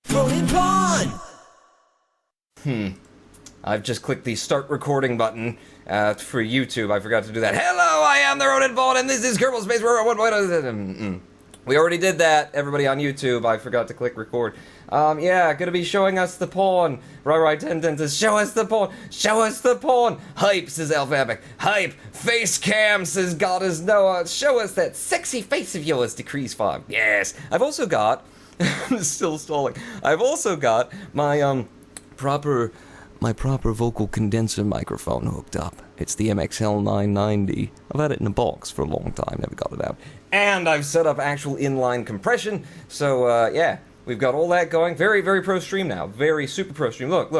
RONINPAWN! I've just clicked the start recording button for YouTube. I forgot to do that. Hello, I am the RONINPAWN, and this is Kerbal Space Program. We already did that, everybody on YouTube. I forgot to click record. Yeah, gonna be showing us the pawn. Right, 10 says, show us the pawn. Show us the pawn. Hype, says Alphabic. Hype. Facecam, says God is Noah. Show us that sexy face of yours, Decrease 5. Yes. I've also got, I'm still stalling. I've also got my, proper vocal condenser microphone hooked up. It's the MXL 990. I've had it in a box for a long time, never got it out. And I've set up actual inline compression, so yeah, we've got all that going. Very, very pro stream now. Very super pro stream. Look,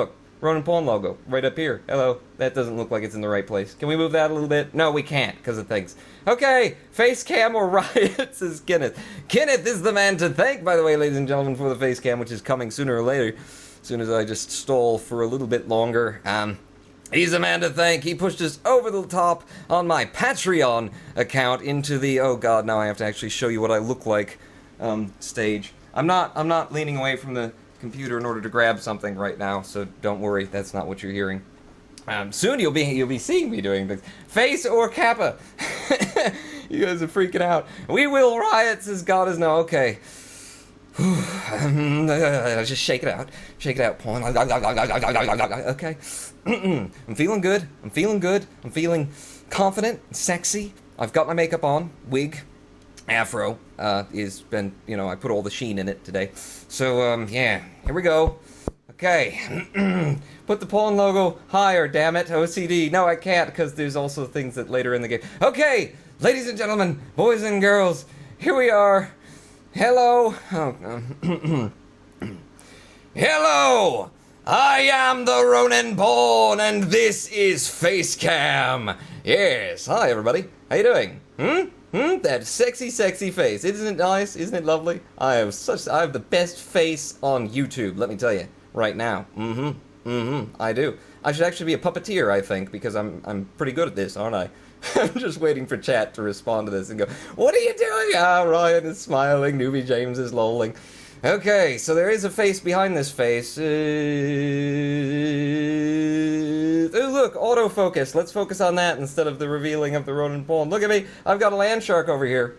RONINPAWN logo, right up here. Hello. That doesn't look like it's in the right place. Can we move that a little bit? No, we can't, because of things. Okay, Facecam or Riot, says Kenneth. Kenneth is the man to thank, by the way, ladies and gentlemen, for the Facecam, which is coming sooner or later. As soon as I just stall for a little bit longer. He's the man to thank. He pushed us over the top on my Patreon account into the, oh god, now I have to actually show you what I look like, stage. I'm not leaning away from the computer in order to grab something right now, so don't worry, that's not what you're hearing. Soon you'll be seeing me doing things. Face or Kappa? You guys are freaking out. We will riot, says God is no. Okay. Just shake it out. Shake it out, pawn. Okay. I'm feeling good. I'm feeling confident, sexy. I've got my makeup on. Wig. Afro. Is been, I put all the sheen in it today. So, yeah. Here we go. Okay. Put the pawn logo higher, damn it. OCD. No, I can't, because there's also things that later in the game. Okay. Ladies and gentlemen, boys and girls, here we are. Hello. Hello. I am the RONINPAWN, and this is Facecam. Yes. Hi, everybody. How you doing? That sexy, sexy face. Isn't it nice? Isn't it lovely? I have the best face on YouTube. Let me tell you, right now. I do. I should actually be a puppeteer, I think, because I'm pretty good at this, aren't I? I'm just waiting for chat to respond to this and go, what are you doing? Ah, Ryan is smiling, Newbie James is lolling. Okay, so there is a face behind this face. Oh, look, autofocus. Let's focus on that instead of the revealing of the RONINPAWN. Look at me, I've got a land shark over here.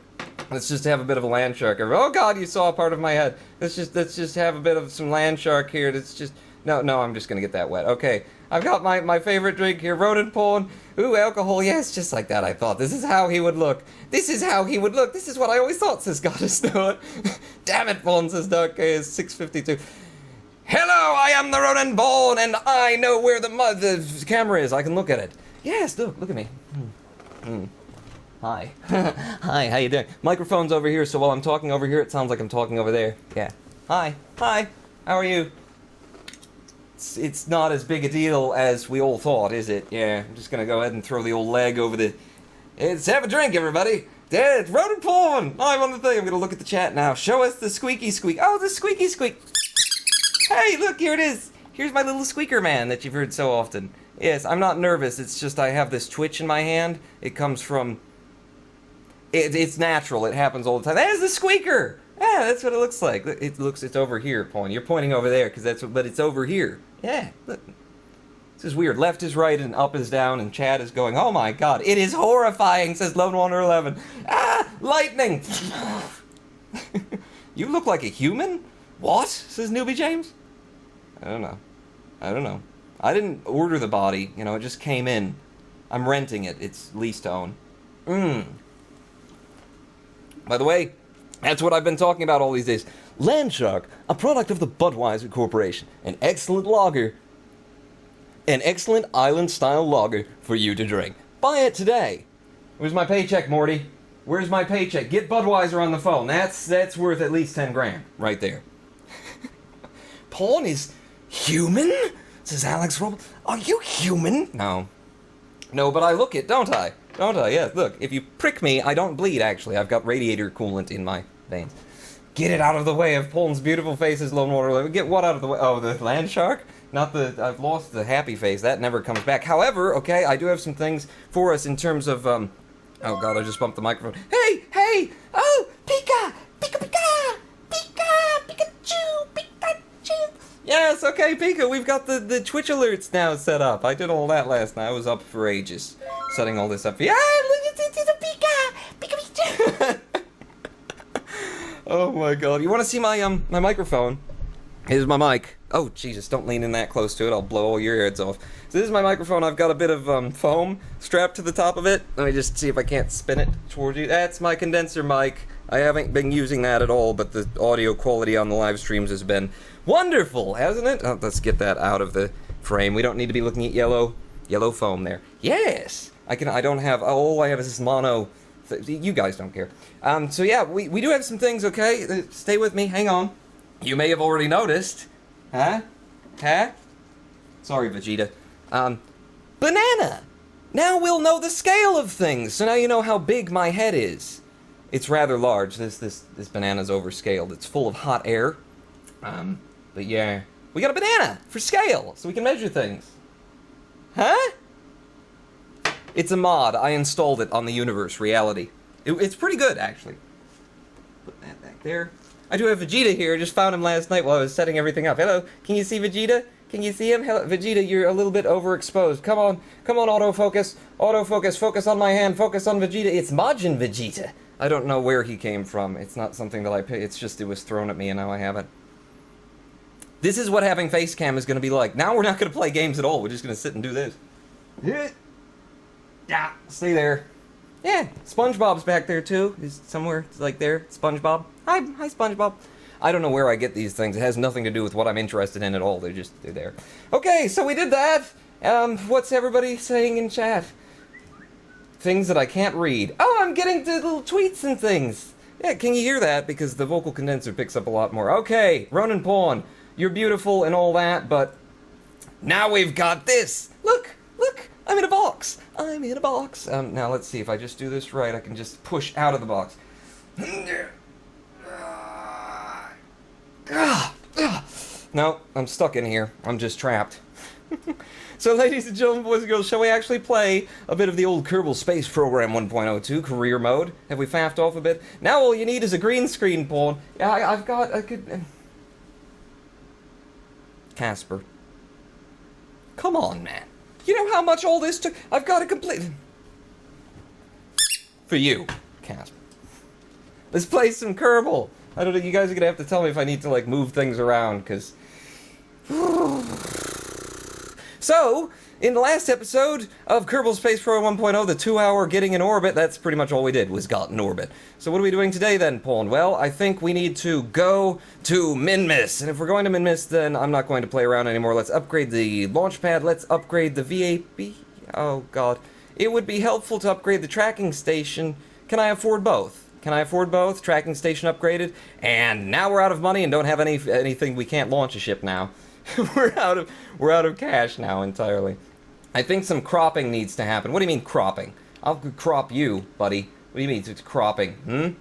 Let's just have a bit of a land shark. Oh god, you saw a part of my head. Let's just have a bit of some land shark here. Let's just... No, I'm just gonna get that wet. Okay, I've got my favorite drink here, RONINPAWN. Ooh, alcohol, yes, just like that, I thought. This is how he would look. This is how he would look. This is what I always thought, says Goddess Noah. Damn it, Pawn, says Dark K is 652. Hello, I am the RONINPAWN, and I know where the camera is. I can look at it. Yes, look at me. Hi. Hi, how you doing? Microphone's over here, so while I'm talking over here, it sounds like I'm talking over there. Yeah. Hi, how are you? It's not as big a deal as we all thought, is it? Yeah, I'm just gonna go ahead and throw the old leg over the... Let's have a drink, everybody! Yeah, it's RONINPAWN! I'm on the thing, I'm gonna look at the chat now. Show us the squeaky squeak. Oh, the squeaky squeak! Hey, look, here it is! Here's my little squeaker man that you've heard so often. Yes, I'm not nervous, it's just I have this twitch in my hand. It comes from... It's natural, it happens all the time. There's the squeaker! Yeah, that's what it looks like. It's over here, Pawn. You're pointing over there, but it's over here. Yeah, look. This is weird. Left is right and up is down, and chat is going, oh my god, it is horrifying, says Lone Wanderer 11. Ah, lightning! You look like a human? What? Says Newbie James? I don't know. I didn't order the body, it just came in. I'm renting it. It's lease to own. By the way, that's what I've been talking about all these days. Landshark, a product of the Budweiser Corporation. An excellent lager. An excellent island-style lager for you to drink. Buy it today. Where's my paycheck, Morty? Where's my paycheck? Get Budweiser on the phone. That's worth at least 10 grand. Right there. Pawn is human? Says Alex Roble. Are you human? No. No, but I look it, don't I? Don't I? Yeah, look, if you prick me, I don't bleed, actually. I've got radiator coolant in my veins. Get it out of the way of Pawn's beautiful faces, Lone Water. Get what out of the way? Oh, the land shark? Not the... I've lost the happy face. That never comes back. However, okay, I do have some things for us in terms of, Oh, God, I just bumped the microphone. Hey! Oh, Pika! Pika, Pika! Pika! Pikachu! Pikachu! yes, okay, Pika, we've got the Twitch alerts now set up. I did all that last night. I was up for ages, setting all this up. Yeah, look at this, Pika! Pika, Pika! Oh my god. You want to see my, my microphone? Here's my mic. Oh, Jesus, don't lean in that close to it. I'll blow all your ears off. So this is my microphone. I've got a bit of, foam strapped to the top of it. Let me just see if I can't spin it towards you. That's my condenser mic. I haven't been using that at all, but the audio quality on the live streams has been wonderful, hasn't it? Oh, let's get that out of the frame. We don't need to be looking at yellow foam there. Yes! I don't have, all I have is this mono, you guys don't care. So yeah, we do have some things, okay? Stay with me, hang on. You may have already noticed. Huh? Huh? Sorry, Vegeta. Banana! Now we'll know the scale of things, so now you know how big my head is. It's rather large. This banana's overscaled. It's full of hot air. But yeah. We got a banana for scale, so we can measure things. Huh? It's a mod. I installed it on the Universe Reality. It's pretty good, actually. Put that back there. I do have Vegeta here. I just found him last night while I was setting everything up. Hello, can you see Vegeta? Can you see him? Hello, Vegeta, you're a little bit overexposed. Come on, autofocus. Autofocus, focus on my hand, focus on Vegeta. It's Majin Vegeta. I don't know where he came from. It's not something that I picked. It's just it was thrown at me and now I have it. This is what having Facecam is going to be like. Now we're not going to play games at all. We're just going to sit and do this. Yeah, stay there. Yeah, SpongeBob's back there too. He's somewhere like there. SpongeBob. Hi, SpongeBob. I don't know where I get these things. It has nothing to do with what I'm interested in at all. They're there. Okay, so we did that. What's everybody saying in chat? Things that I can't read. Oh, I'm getting the little tweets and things. Yeah, can you hear that? Because the vocal condenser picks up a lot more. Okay, RONINPAWN, you're beautiful and all that, but now we've got this. Look, I'm in a box. I'm in a box. Now let's see if I just do this right. I can just push out of the box. No, I'm stuck in here. I'm just trapped. So, ladies and gentlemen, boys and girls, shall we actually play a bit of the old Kerbal Space Program 1.02 career mode? Have we faffed off a bit? Now all you need is a green screen, Pawn. Yeah, I've got a good... Casper. Come on, man. You know how much all this took? I've got a complete... For you, Casper. Let's play some Kerbal. I don't know, you guys are gonna have to tell me if I need to, like, move things around, because... So, in the last episode of Kerbal Space Program 1.0, the 2-hour getting in orbit, that's pretty much all we did, was got in orbit. So what are we doing today then, Pawn? Well, I think we need to go to Minmus. And if we're going to Minmus, then I'm not going to play around anymore. Let's upgrade the launch pad, let's upgrade the VAP. Oh, God. It would be helpful to upgrade the tracking station. Can I afford both? Can I afford both? Tracking station upgraded. And now we're out of money and don't have anything. We can't launch a ship now. we're out of cash now entirely. I think some cropping needs to happen. What do you mean cropping? I'll crop you, buddy. What do you mean it's cropping?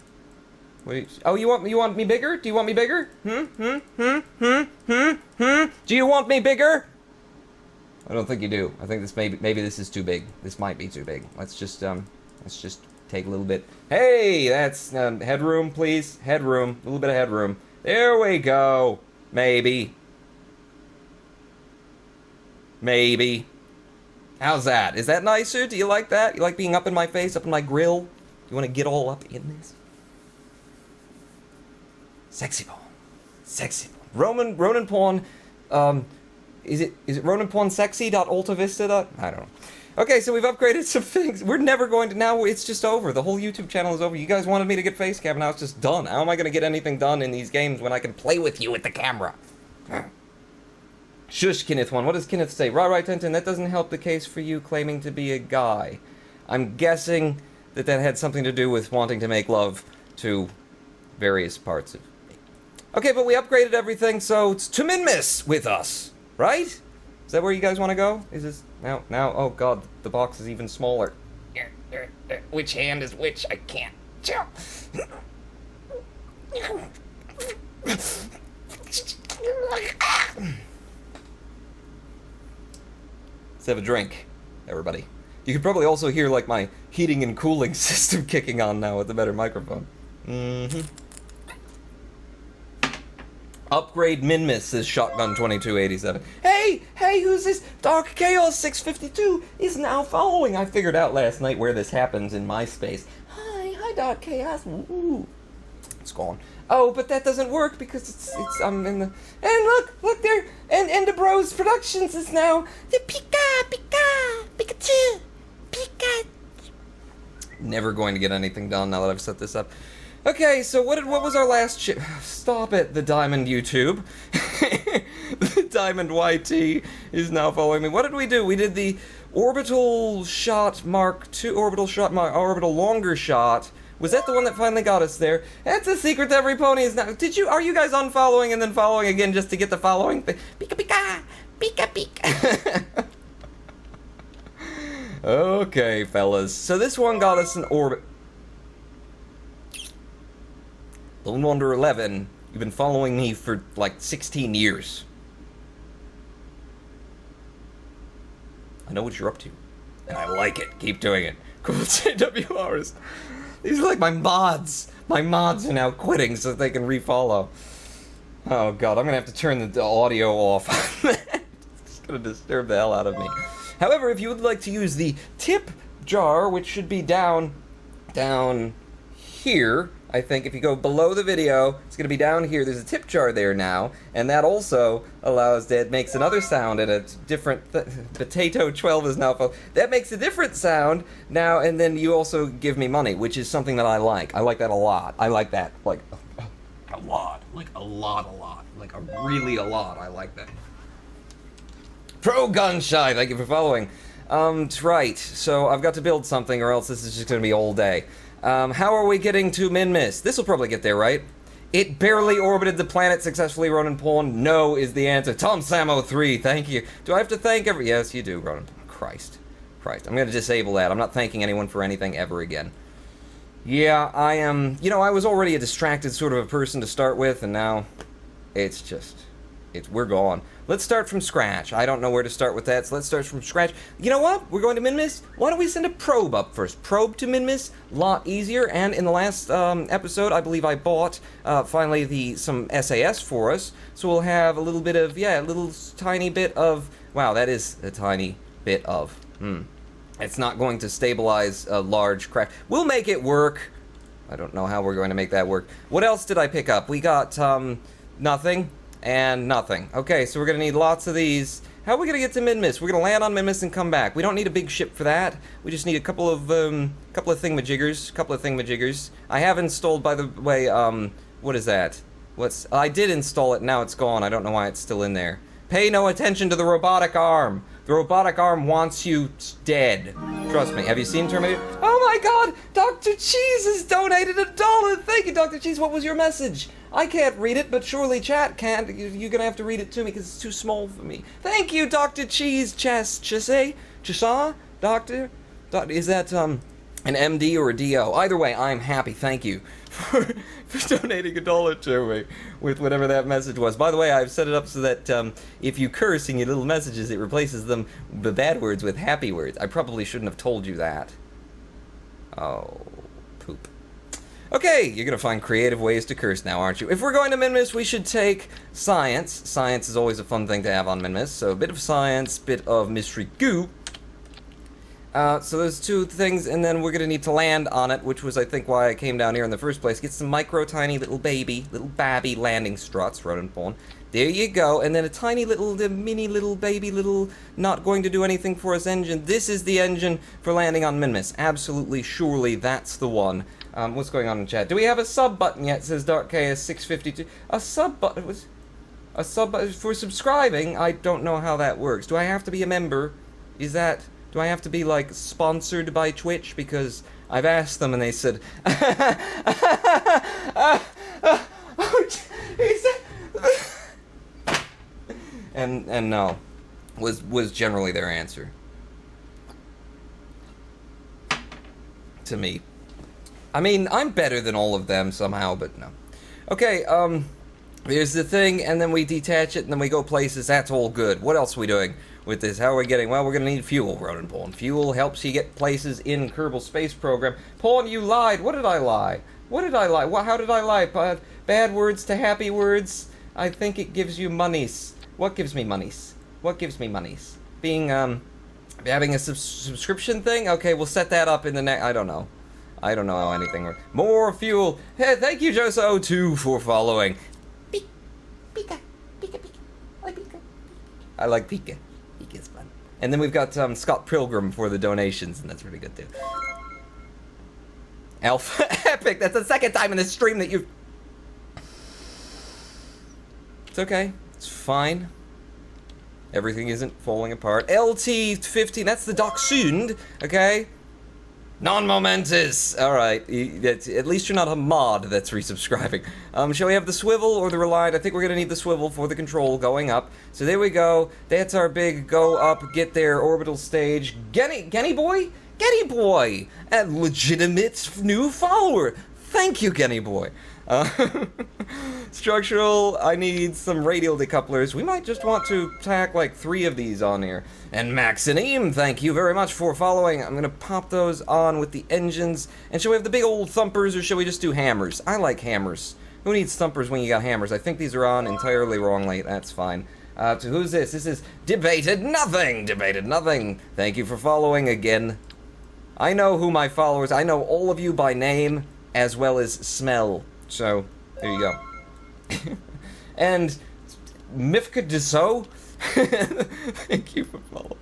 Oh, you want me bigger? Do you want me bigger? Do you want me bigger? I don't think you do. I think this maybe this is too big. This might be too big. Let's just take a little bit. Hey, that's headroom, please. Headroom. A little bit of headroom. There we go. Maybe. How's that? Is that nicer? Do you like that? You like being up in my face, up in my grill? You want to get all up in this? Sexy Pawn. Sexy Pawn. RONINPAWN, is it RONINPAWNsexy.altavista? I don't know. Okay, so we've upgraded some things. We're never going to, now it's just over. The whole YouTube channel is over. You guys wanted me to get Facecam, now it's just done. How am I going to get anything done in these games when I can play with you with the camera? Shush, Kenneth1. What does Kenneth say? Right, Tintin, that doesn't help the case for you claiming to be a guy. I'm guessing that had something to do with wanting to make love to various parts of me. Okay, but we upgraded everything, so it's to Minmus with us, right? Is that where you guys want to go? Is this... Now, oh god, the box is even smaller. Which hand is which? I can't tell. Let's have a drink, everybody. You could probably also hear, like, my heating and cooling system kicking on now with the better microphone. Upgrade Minmus, says Shotgun 2287. Hey, who's this? Dark Chaos 652 is now following. I figured out last night where this happens in MySpace. Hi, Dark Chaos. Ooh. It's gone. Oh, but that doesn't work because I'm in the... And look there, and Ender Bros Productions is now the Pikachu. Never going to get anything done now that I've set this up. Okay, so what was our last ship? Stop it, the Diamond YouTube. The Diamond YT is now following me. What did we do? We did the Orbital Shot Mark II, Orbital Longer Shot. Was that the one that finally got us there? That's a secret to every pony is now. Are you guys unfollowing and then following again just to get the following thing? Pika. Okay, fellas. So this one got us an orbit. Lone Wonder 11, you've been following me for like 16 years. I know what you're up to, and I like it. Keep doing it. Cool JWRs. These are like my mods. My mods are now quitting so that they can refollow. Oh god, I'm gonna have to turn the audio off. It's gonna disturb the hell out of me. However, if you would like to use the tip jar, which should be down here, I think if you go below the video, it's going to be down here. There's a tip jar there now, and that also makes another sound, and a different, Potato 12 is now, that makes a different sound now, and then you also give me money, which is something that I like. I like that a lot. I like that, like, a lot. Like, a lot. Like, really a lot. I like that. Pro Gunshy, thank you for following. Right, so I've got to build something, or else this is just going to be all day. How are we getting to Minmus? This will probably get there, right? It barely orbited the planet successfully, RONINPAWN. No is the answer. Tom Samo 3, thank you. Do I have to thank Yes, you do, RONINPAWN. Christ. I'm going to disable that. I'm not thanking anyone for anything ever again. Yeah, I am... I was already a distracted sort of a person to start with, and now it's just... we're gone. Let's start from scratch. I don't know where to start with that, so let's start from scratch. You know what? We're going to Minmus. Why don't we send a probe up first? Probe to Minmus, lot easier. And in the last episode, I believe I bought finally some SAS for us. So we'll have a little bit of a little tiny bit of. Wow, that is a tiny bit of. It's not going to stabilize a large craft. We'll make it work. I don't know how we're going to make that work. What else did I pick up? We got nothing. And nothing. Okay, so we're gonna need lots of these. How are we gonna get to Minmus? We're gonna land on Minmus and come back. We don't need a big ship for that. We just need a couple of thingamajiggers. I have installed, by the way, what is that? I did install it, now it's gone. I don't know why it's still in there. Pay no attention to the robotic arm. The robotic arm wants you dead. Trust me. Have you seen Terminator? Oh my god! Dr. Cheese has donated $1! Thank you, Dr. Cheese. What was your message? I can't read it, but surely chat can. You're gonna have to read it to me because it's too small for me. Thank you, Dr. Cheese. Doctor? Is that, an MD or a DO? Either way, I'm happy. Thank you for donating $1 to me with whatever that message was. By the way, I've set it up so that if you curse in your little messages, it replaces the bad words with happy words. I probably shouldn't have told you that. Oh, poop. Okay, you're gonna find creative ways to curse now, aren't you? If we're going to Minmus, we should take science. Science is always a fun thing to have on Minmus. So a bit of science, bit of mystery goo. So those two things, and then we're gonna need to land on it, which was, I think, why I came down here in the first place. Get some tiny little babby landing struts, RONINPAWN. There you go, and then a tiny mini little baby not going to do anything for us engine. This is the engine for landing on Minmus. Absolutely, surely, that's the one. What's going on in chat? Do we have a sub button yet? Says Dark KS 652. A sub button for subscribing? I don't know how that works. Do I have to be a member? Do I have to be, like, sponsored by Twitch? Because I've asked them and they said, and no, was generally their answer to me. I mean, I'm better than all of them somehow, but no. Okay, here's the thing, and then we detach it, and then we go places. That's all good. What else are we doing with this? How are we getting? Well, we're going to need fuel, RONINPAWN. Fuel helps you get places in Kerbal Space Program. Pawn, you lied. What did I lie? How did I lie? Bad words to happy words. I think it gives you monies. What gives me monies? What gives me monies? Being, having a subscription thing? Okay, we'll set that up in the next... I don't know. I don't know how anything works. More fuel! Hey, thank you, Joso2, for following. Pika. I like Pika. Pika's fun. And then we've got Scott Pilgrim for the donations, and that's really good, too. Alpha Epic, that's the second time in this stream that you've... It's okay. It's fine. Everything isn't falling apart. LT15, that's the Dachshund, okay? Non-momentous! Alright, at least you're not a mod that's resubscribing. Shall we have the swivel or the reliant? I think we're gonna need the swivel for the control going up. So there we go. That's our big go up, get there, orbital stage. Genny boy? Genny boy! A legitimate new follower! Thank you, Genny boy. Structural, I need some radial decouplers. We might just want to tack like 3 of these on here. And Maxineem, thank you very much for following. I'm gonna pop those on with the engines. And shall we have the big old thumpers or shall we just do hammers? I like hammers. Who needs thumpers when you got hammers? I think these are on entirely wrongly. That's fine. To who's this? This is Debated Nothing. Debated Nothing. Thank you for following again. I know who my followers... I know all of you by name as well as smell. So, there you go. And Mifka Deso, thank you for following.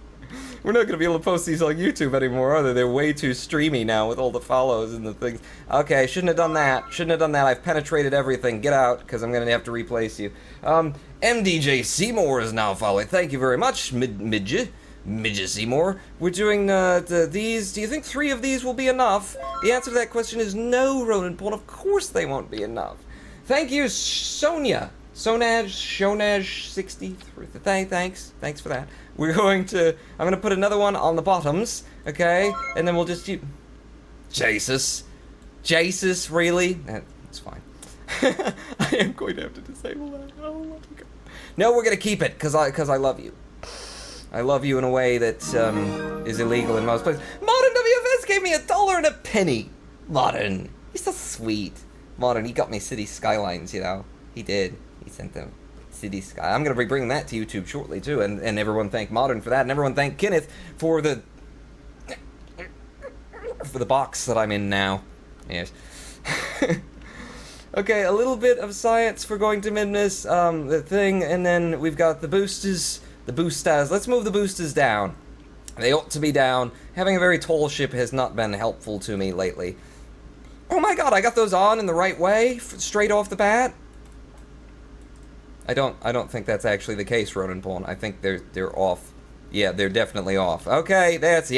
We're not going to be able to post these on YouTube anymore, are they? They're way too streamy now with all the follows and the things. Okay, shouldn't have done that. Shouldn't have done that. I've penetrated everything. Get out, because I'm going to have to replace you. MDJ Seymour is now following. Thank you very much, Midget Seymour. We're doing these. Do you think 3 of these will be enough? The answer to that question is no, RONINPAWN. Of course they won't be enough. Thank you, Sonia. Sonaj63. Thanks for that. We're going to... I'm going to put another one on the bottoms, okay? And then we'll just use... Jesus, really? That's fine. I am going to have to disable that. Oh my god. No, we're going to keep it, because I love you. I love you in a way that is illegal in most places. Modern WFS gave me $1 and a penny. Modern. He's so sweet. Modern, he got me City Skylines, you know. He did. He sent them City Sky. I'm going to be bringing that to YouTube shortly, too. And everyone thank Modern for that. And everyone thank Kenneth for the box that I'm in now. Yes. Okay, a little bit of science for going to Midness, the thing, and then we've got the boosters. The boosters. Let's move the boosters down. They ought to be down. Having a very tall ship has not been helpful to me lately. Oh my god, I got those on in the right way, straight off the bat. I don't think that's actually the case, RONINPAWN. I think they're off. Yeah, they're definitely off. Okay,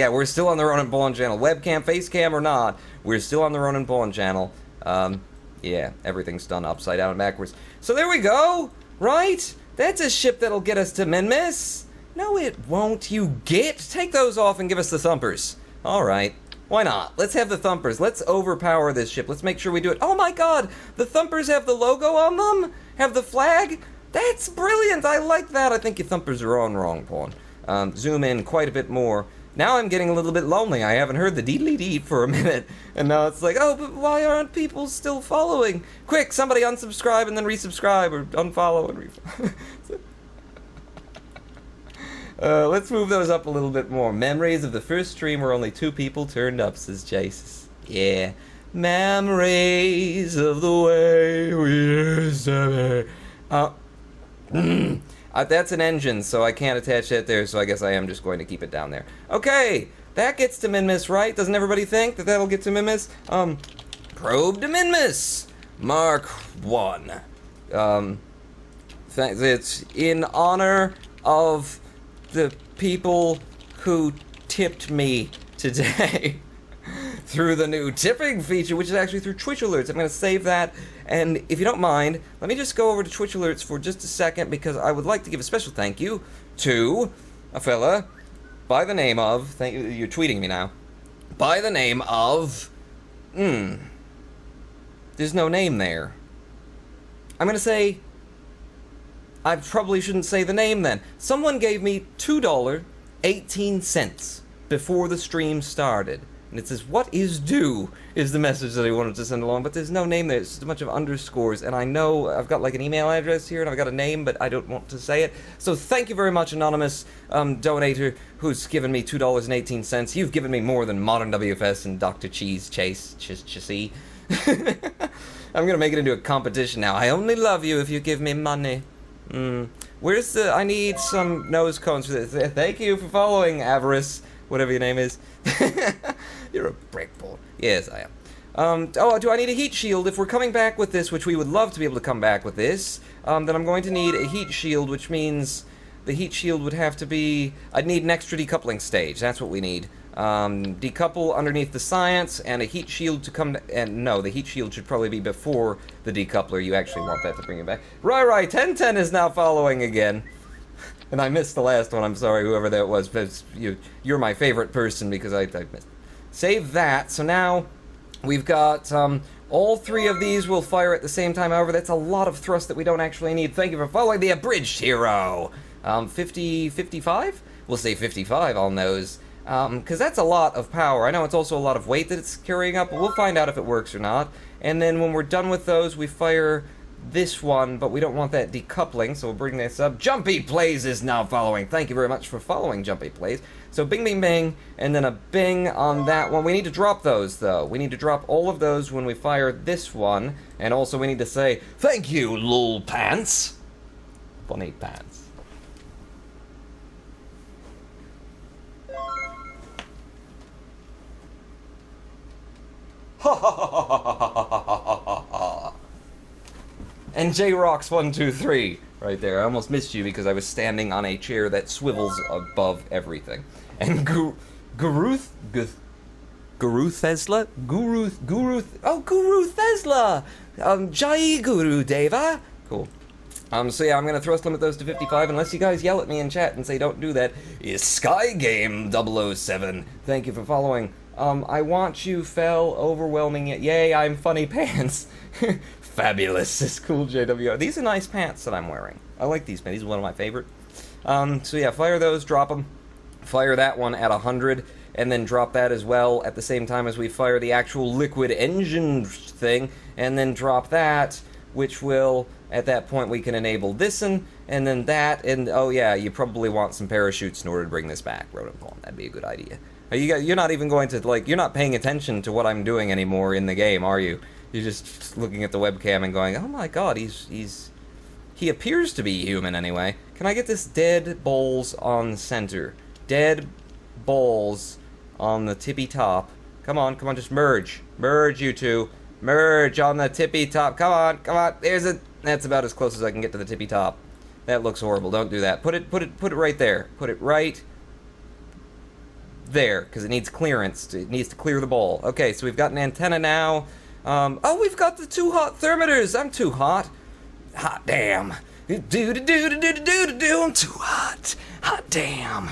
we're still on the RONINPAWN channel. Webcam, Facecam or not, we're still on the RONINPAWN channel. Yeah, everything's done upside down and backwards. So there we go, right? That's a ship that'll get us to Minmus. No, it won't, you git. Take those off and give us the thumpers. Alright. Why not? Let's have the thumpers. Let's overpower this ship. Let's make sure we do it. Oh my god! The thumpers have the logo on them? Have the flag? That's brilliant! I like that. I think your thumpers are on wrong, Pawn. Zoom in quite a bit more. Now I'm getting a little bit lonely. I haven't heard the deedly-dee for a minute. And now it's like, oh, but why aren't people still following? Quick, somebody unsubscribe and then resubscribe, or unfollow and refollow. Let's move those up a little bit more. Memories of the first stream where only 2 people turned up, says Jace. Yeah. Memories of the way we used to be. That's an engine, so I can't attach that there, so I guess I am just going to keep it down there. Okay, that gets to Minmus, right? Doesn't everybody think that that'll get to Minmus? Probe to Minmus! Mark 1. It's in honor of the people who tipped me today through the new tipping feature, which is actually through Twitch Alerts. I'm going to save that, and if you don't mind, let me just go over to Twitch Alerts for just a second, because I would like to give a special thank you to a fella by the name of, you're tweeting me now, by the name of, there's no name there. I'm going to say, I probably shouldn't say the name then. Someone gave me $2.18 before the stream started. And it says, what is due, is the message that I wanted to send along, but there's no name there, it's just a bunch of underscores, and I know I've got like an email address here, and I've got a name, but I don't want to say it. So thank you very much, anonymous donator, who's given me $2.18. You've given me more than Modern WFS and Dr. Chasey. I'm gonna make it into a competition now. I only love you if you give me money. Where's the... I need some nose cones for this. Thank you for following, Avarice, whatever your name is. You're a brickball. Yes, I am. Oh, do I need a heat shield? If we're coming back with this, which we would love to be able to come back with this, then I'm going to need a heat shield, which means the heat shield would have to be... I'd need an extra decoupling stage. That's what we need. Decouple underneath the science, and a heat shield to come... And no, the heat shield should probably be before the decoupler. You actually want that to bring it back. Right, 1010 is now following again. And I missed the last one, I'm sorry, whoever that was, but you're my favorite person because I missed. Save that, so now we've got all three of these will fire at the same time. However, that's a lot of thrust that we don't actually need. Thank you for following the abridged hero. 55? We'll say 55 on those, because that's a lot of power. I know it's also a lot of weight that it's carrying up, but we'll find out if it works or not. And then when we're done with those, we fire this one, but we don't want that decoupling, so we'll bring this up. Jumpy Plays is now following. Thank you very much for following, Jumpy Plays. So bing, bing, bing, and then a bing on that one. We need to drop those, though. We need to drop all of those when we fire this one, and also we need to say, thank you, lol pants. Funny pants. Ha ha ha ha ha ha ha ha. And JRocks123 right there. I almost missed you because I was standing on a chair that swivels above everything. And Guru Thesla? Guru Thesla! Jai Guru Deva! Cool. So yeah, I'm gonna thrust limit those to 55 unless you guys yell at me in chat and say don't do that. Is Skygame007. Thank you for following. I want you fell overwhelming it. Yay, I'm funny pants. Fabulous, is cool JWO. These are nice pants that I'm wearing. I like these pants. These are one of my favorite. So yeah, fire those, drop them. Fire that one at 100, and then drop that as well at the same time as we fire the actual liquid engine thing, and then drop that, which will, at that point, we can enable this and then that, and oh yeah, you probably want some parachutes in order to bring this back, RONINPAWN. That'd be a good idea. You're not even going to, like, you're not paying attention to what I'm doing anymore in the game, are you? You're just looking at the webcam and going, oh my god, he appears to be human anyway. Can I get this dead balls on center? Dead balls on the tippy top. Come on, just merge. Merge, you two. Merge on the tippy top. Come on. That's about as close as I can get to the tippy top. That looks horrible. Don't do that. Put it right there. Put it right there, because it needs clearance. It needs to clear the ball. Okay, so we've got an antenna now. Oh, we've got the two hot thermometers. I'm too hot. Hot damn. I'm too hot. Hot damn.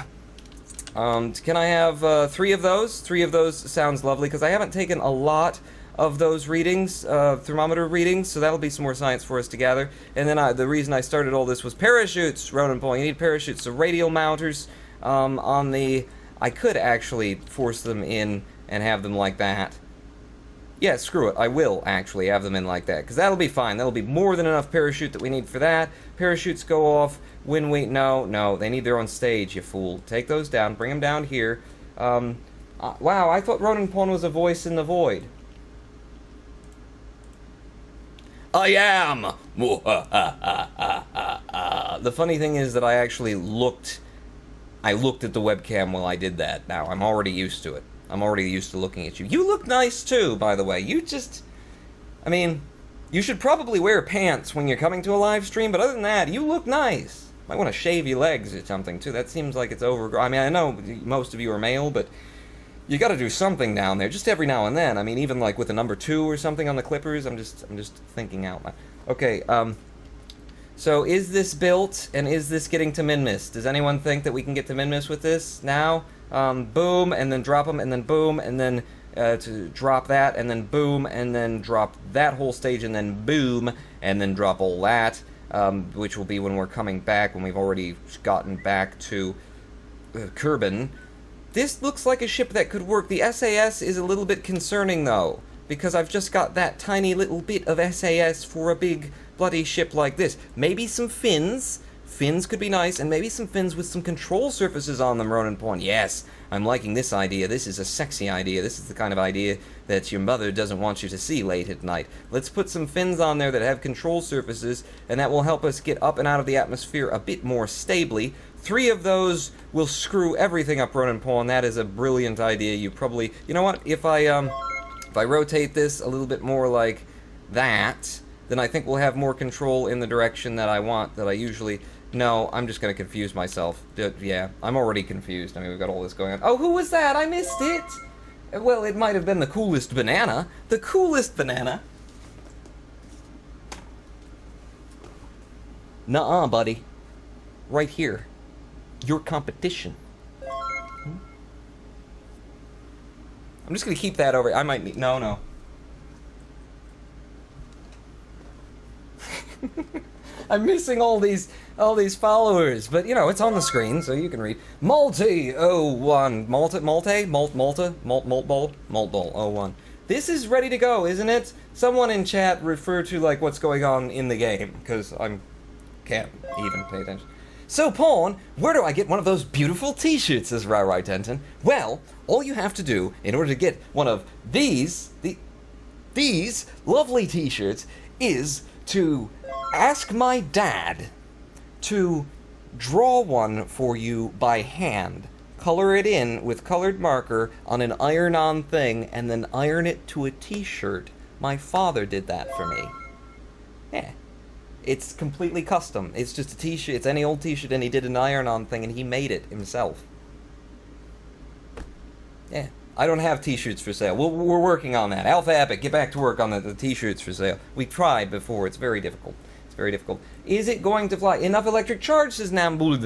Can I have 3 of those? 3 of those sounds lovely, because I haven't taken a lot of those readings, thermometer readings, so that'll be some more science for us to gather. And then the reason I started all this was parachutes, RONINPAWN. You need parachutes, so radial mounters on the... I could actually force them in and have them like that. Yeah, screw it. I will actually have them in like that, because that'll be fine. That'll be more than enough parachute that we need for that. Parachutes go off when we... No, they need their own stage, you fool. Take those down. Bring them down here. Wow, I thought RONINPAWN was a voice in the void. I am! The funny thing is that I actually looked at the webcam while I did that. Now, I'm already used to it. I'm already used to looking at you. You look nice, too, by the way. I mean, you should probably wear pants when you're coming to a live stream, but other than that, you look nice. Might want to shave your legs or something, too. That seems like it's over... I mean, I know most of you are male, but you gotta do something down there, just every now and then. I mean, even, like, with a number 2 or something on the clippers, I'm just thinking out loud. Okay, so is this built, and is this getting to min-miss? Does anyone think that we can get to min-miss with this now? Boom, and then drop them, and then boom, and then to drop that, and then boom, and then drop that whole stage, and then boom, and then drop all that, which will be when we're coming back, when we've already gotten back to Kerbin. This looks like a ship that could work. The SAS is a little bit concerning, though, because I've just got that tiny little bit of SAS for a big bloody ship like this. Maybe some fins. Fins could be nice, and maybe some fins with some control surfaces on them, RONINPAWN. Yes, I'm liking this idea. This is a sexy idea. This is the kind of idea that your mother doesn't want you to see late at night. Let's put some fins on there that have control surfaces, and that will help us get up and out of the atmosphere a bit more stably. 3 of those will screw everything up, RONINPAWN. That is a brilliant idea. You probably... You know what? If I rotate this a little bit more like that, then I think we'll have more control in the direction that I want, that I usually... No, I'm just going to confuse myself. Yeah, I'm already confused. I mean, we've got all this going on. Oh, who was that? I missed it! Well, it might have been the coolest banana. The coolest banana. Nuh-uh, buddy. Right here. Your competition. I'm just going to keep that over. I might need... No. I'm missing all these followers, but you know, it's on the screen, so you can read. Multi-01. Maltball 01. This is ready to go, isn't it? Someone in chat refer to, like, what's going on in the game, because can't even pay attention. So, Pawn, where do I get one of those beautiful t-shirts, says Rai Tenton? Well, all you have to do, in order to get one of these lovely t-shirts, is to ask my dad to draw one for you by hand. Color it in with colored marker on an iron-on thing, and then iron it to a t-shirt. My father did that for me. Yeah. It's completely custom. It's just a t-shirt. It's any old t-shirt, and he did an iron-on thing, and he made it himself. Yeah. I don't have t-shirts for sale. We're working on that. Alpha Epic, get back to work on the t-shirts for sale. We tried before. It's very difficult. Very difficult. Is it going to fly? Enough electric charge, says Nambuls.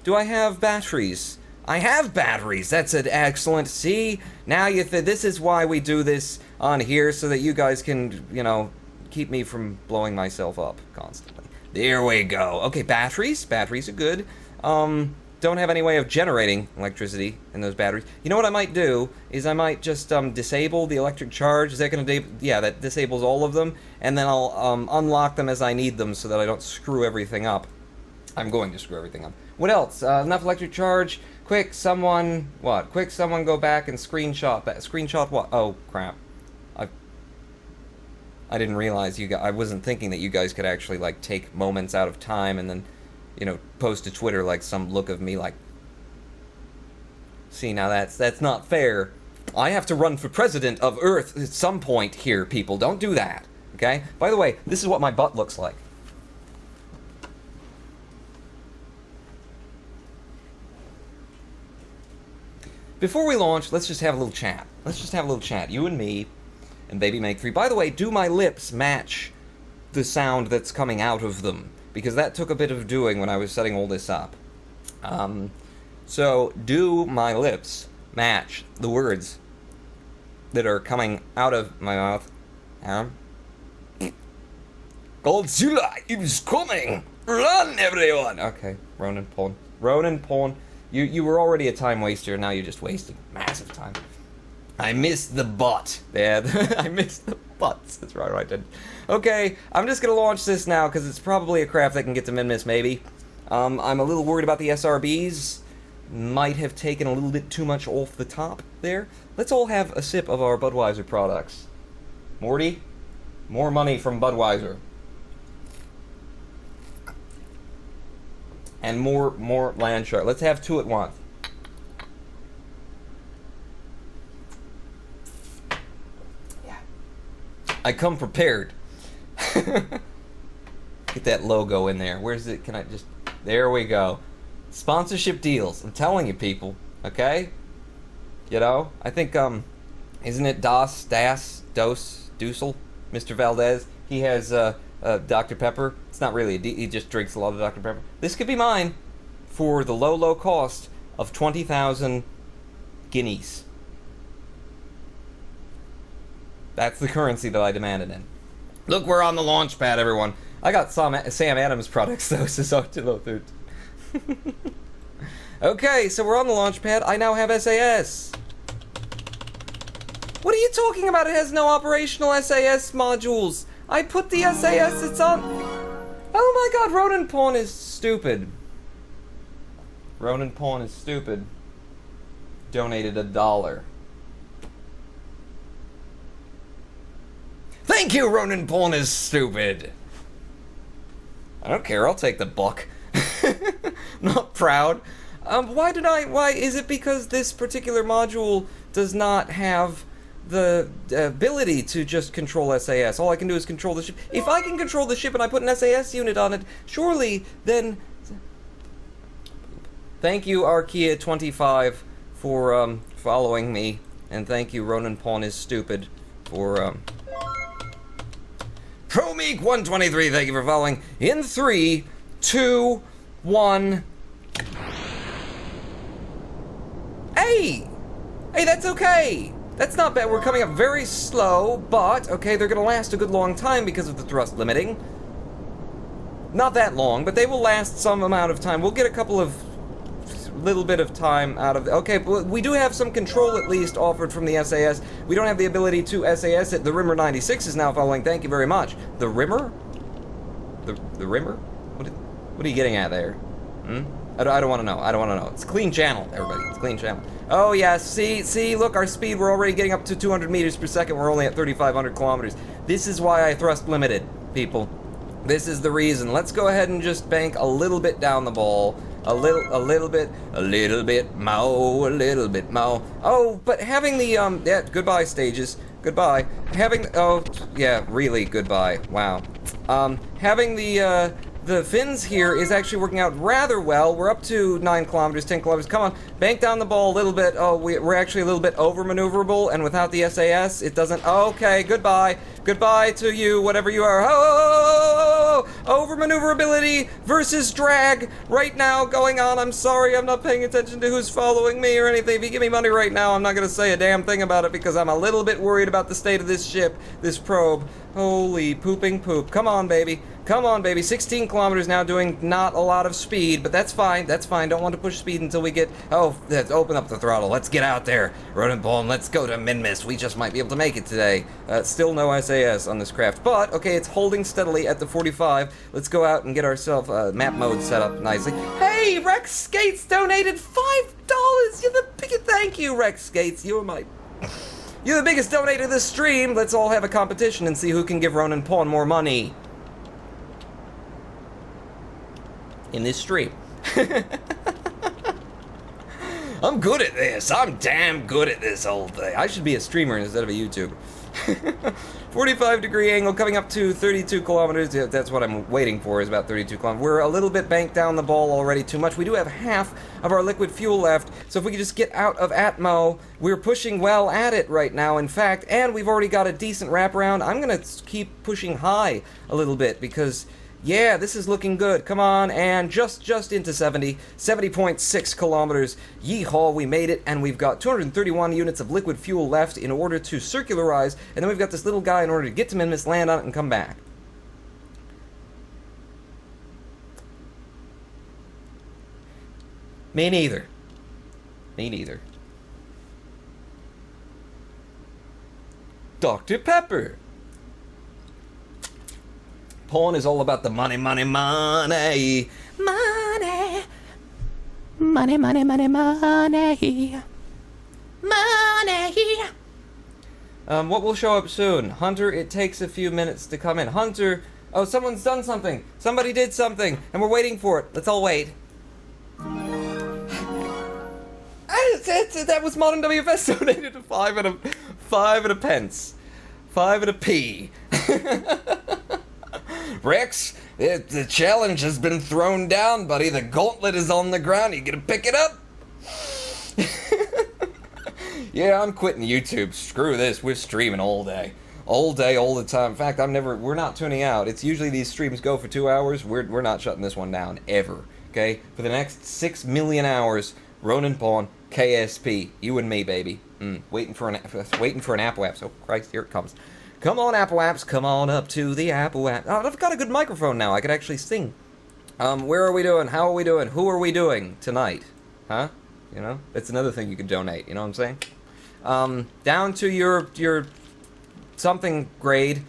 Do I have batteries? I have batteries. That's an excellent. See? Now you this is why we do this on here, so that you guys can, you know, keep me from blowing myself up constantly. There we go. Okay, batteries. Batteries are good. Don't have any way of generating electricity in those batteries. You know what I might do is I might just disable the electric charge. Is that going to... Yeah, that disables all of them. And then I'll unlock them as I need them so that I don't screw everything up. I'm going to screw everything up. What else? Enough electric charge. Quick, someone... What? Quick, someone go back and screenshot that. Screenshot what? Oh, crap. I didn't realize you guys... I wasn't thinking that you guys could actually, like, take moments out of time and then... You know, post to Twitter like some look of me like, see, now that's not fair. I have to run for president of Earth at some point here, people. Don't do that, okay? By the way, this is what my butt looks like. Before we launch, let's just have a little chat. Let's just have a little chat. You and me and Baby Make 3. By the way, do my lips match the sound that's coming out of them? Because that took a bit of doing when I was setting all this up. So, do my lips match the words that are coming out of my mouth? Godzilla is coming! Run, everyone! Okay, RONINPAWN. You were already a time waster, now you're just wasting massive time. I missed the butt, Dad. I missed the butts. That's right, I did. Okay, I'm just going to launch this now, because it's probably a craft that can get to min-miss, maybe. I'm a little worried about the SRBs. Might have taken a little bit too much off the top there. Let's all have a sip of our Budweiser products. Morty, more money from Budweiser. And more Landshark. Let's have 2 at once. I come prepared. Get that logo in there. Where's it? Can I just... There we go. Sponsorship deals. I'm telling you, people. Okay? You know? I think, isn't it Dussel? Mr. Valdez? He has, Dr. Pepper. It's not really he just drinks a lot of Dr. Pepper. This could be mine for the low cost of 20,000 guineas. That's the currency that I demanded in. Look, we're on the launch pad, everyone. I got Sam Adams products, though, so Okay, so we're on the launch pad. I now have SAS. What are you talking about? It has no operational SAS modules. I put the SAS, it's on... Oh my god, RONINPAWN is stupid. RONINPAWN is stupid. Donated $1. Thank you, RONINPAWN is stupid. I don't care, I'll take the buck. Not proud. Why is it because this particular module does not have the ability to just control SAS? All I can do is control the ship. If I can control the ship and I put an SAS unit on it, surely then... Thank you, Archaea25, for following me. And thank you, RONINPAWN is stupid, for... ProMeek123, thank you for following. In 3, 2, 1... Hey! Hey, that's okay! That's not bad. We're coming up very slow, but, okay, they're gonna last a good long time because of the thrust limiting. Not that long, but they will last some amount of time. We'll get a couple of... little bit of time out of... Okay, but we do have some control at least offered from the SAS. We don't have the ability to SAS it. The Rimmer 96 is now following. Thank you very much. The Rimmer? The Rimmer? What are you getting at there? I don't want to know. I don't want to know. It's a clean channel, everybody. It's a clean channel. Oh, yeah. See, look, our speed, we're already getting up to 200 meters per second. We're only at 3,500 kilometers. This is why I thrust limited, people. This is the reason. Let's go ahead and just bank a little bit down the ball. A little bit more. Oh, but having the, yeah, goodbye, stages. Goodbye. Oh, yeah, really, goodbye. Wow. Having the fins here is actually working out rather well. We're up to 9 kilometers, 10 kilometers. Come on, bank down the ball a little bit. Oh, we're actually a little bit over-maneuverable, and without the SAS, it doesn't... Okay, goodbye. Goodbye to you, whatever you are. Oh, over-maneuverability versus drag right now going on. I'm sorry, I'm not paying attention to who's following me or anything. If you give me money right now, I'm not going to say a damn thing about it because I'm a little bit worried about the state of this ship, this probe. Holy pooping poop. Come on, baby. Come on, baby. 16 kilometers now, doing not a lot of speed, but that's fine. That's fine. Don't want to push speed until we get... Oh, let's open up the throttle. Let's get out there. RONINPAWN, let's go to Minmus. We just might be able to make it today. Still no SAS on this craft, but, okay, it's holding steadily at the 45. Let's go out and get ourselves map mode set up nicely. Hey, Rex Skates donated $5. You're the biggest... Thank you, Rex Skates. You're the biggest donator of this stream. Let's all have a competition and see who can give RONINPAWN more money. In this stream. I'm good at this. I'm damn good at this whole thing. I should be a streamer instead of a YouTuber. 45-degree angle coming up to 32 kilometers. Yeah, that's what I'm waiting for, is about 32 kilometers. We're a little bit banked down the ball already too much. We do have half of our liquid fuel left, so if we could just get out of Atmo, we're pushing well at it right now, in fact, and we've already got a decent wraparound. I'm going to keep pushing high a little bit because... Yeah, this is looking good. Come on, and just into 70.6 kilometers. Yeehaw, we made it, and we've got 231 units of liquid fuel left in order to circularize, and then we've got this little guy in order to get to Minmus, land on it, and come back. Me neither. Me neither. Dr. Pepper. Pawn is all about the money, money, money. Money. Money, money, money, money. Money. What will show up soon? Hunter, it takes a few minutes to come in. Hunter, oh, someone's done something. Somebody did something, and we're waiting for it. Let's all wait. That was Modern WFS donated to 5 and a pence. 5 and a p. Rex, the challenge has been thrown down, buddy. The gauntlet is on the ground. You gonna pick it up? Yeah, I'm quitting YouTube. Screw this. We're streaming all day. All day, all the time. In fact, we're not tuning out. It's usually these streams go for 2 hours. We're not shutting this one down, ever. Okay? For the next 6 million hours, RONINPAWN, KSP. You and me, baby. Waiting for an Apple app. So, Christ, here it comes. Come on, Apple apps, come on up to the Apple app. Oh, I've got a good microphone now. I could actually sing. Where are we doing? How are we doing? Who are we doing tonight? Huh? You know? That's another thing you could donate, you know what I'm saying? Down to your something grade.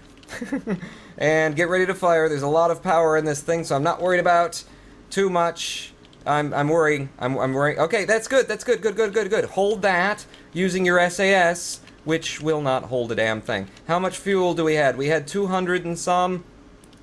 And get ready to fire. There's a lot of power in this thing, so I'm not worried about too much. I'm worrying. I'm worrying. Okay, that's good. That's good. Good. Hold that using your SAS, which will not hold a damn thing. How much fuel do we had? We had 200 and some.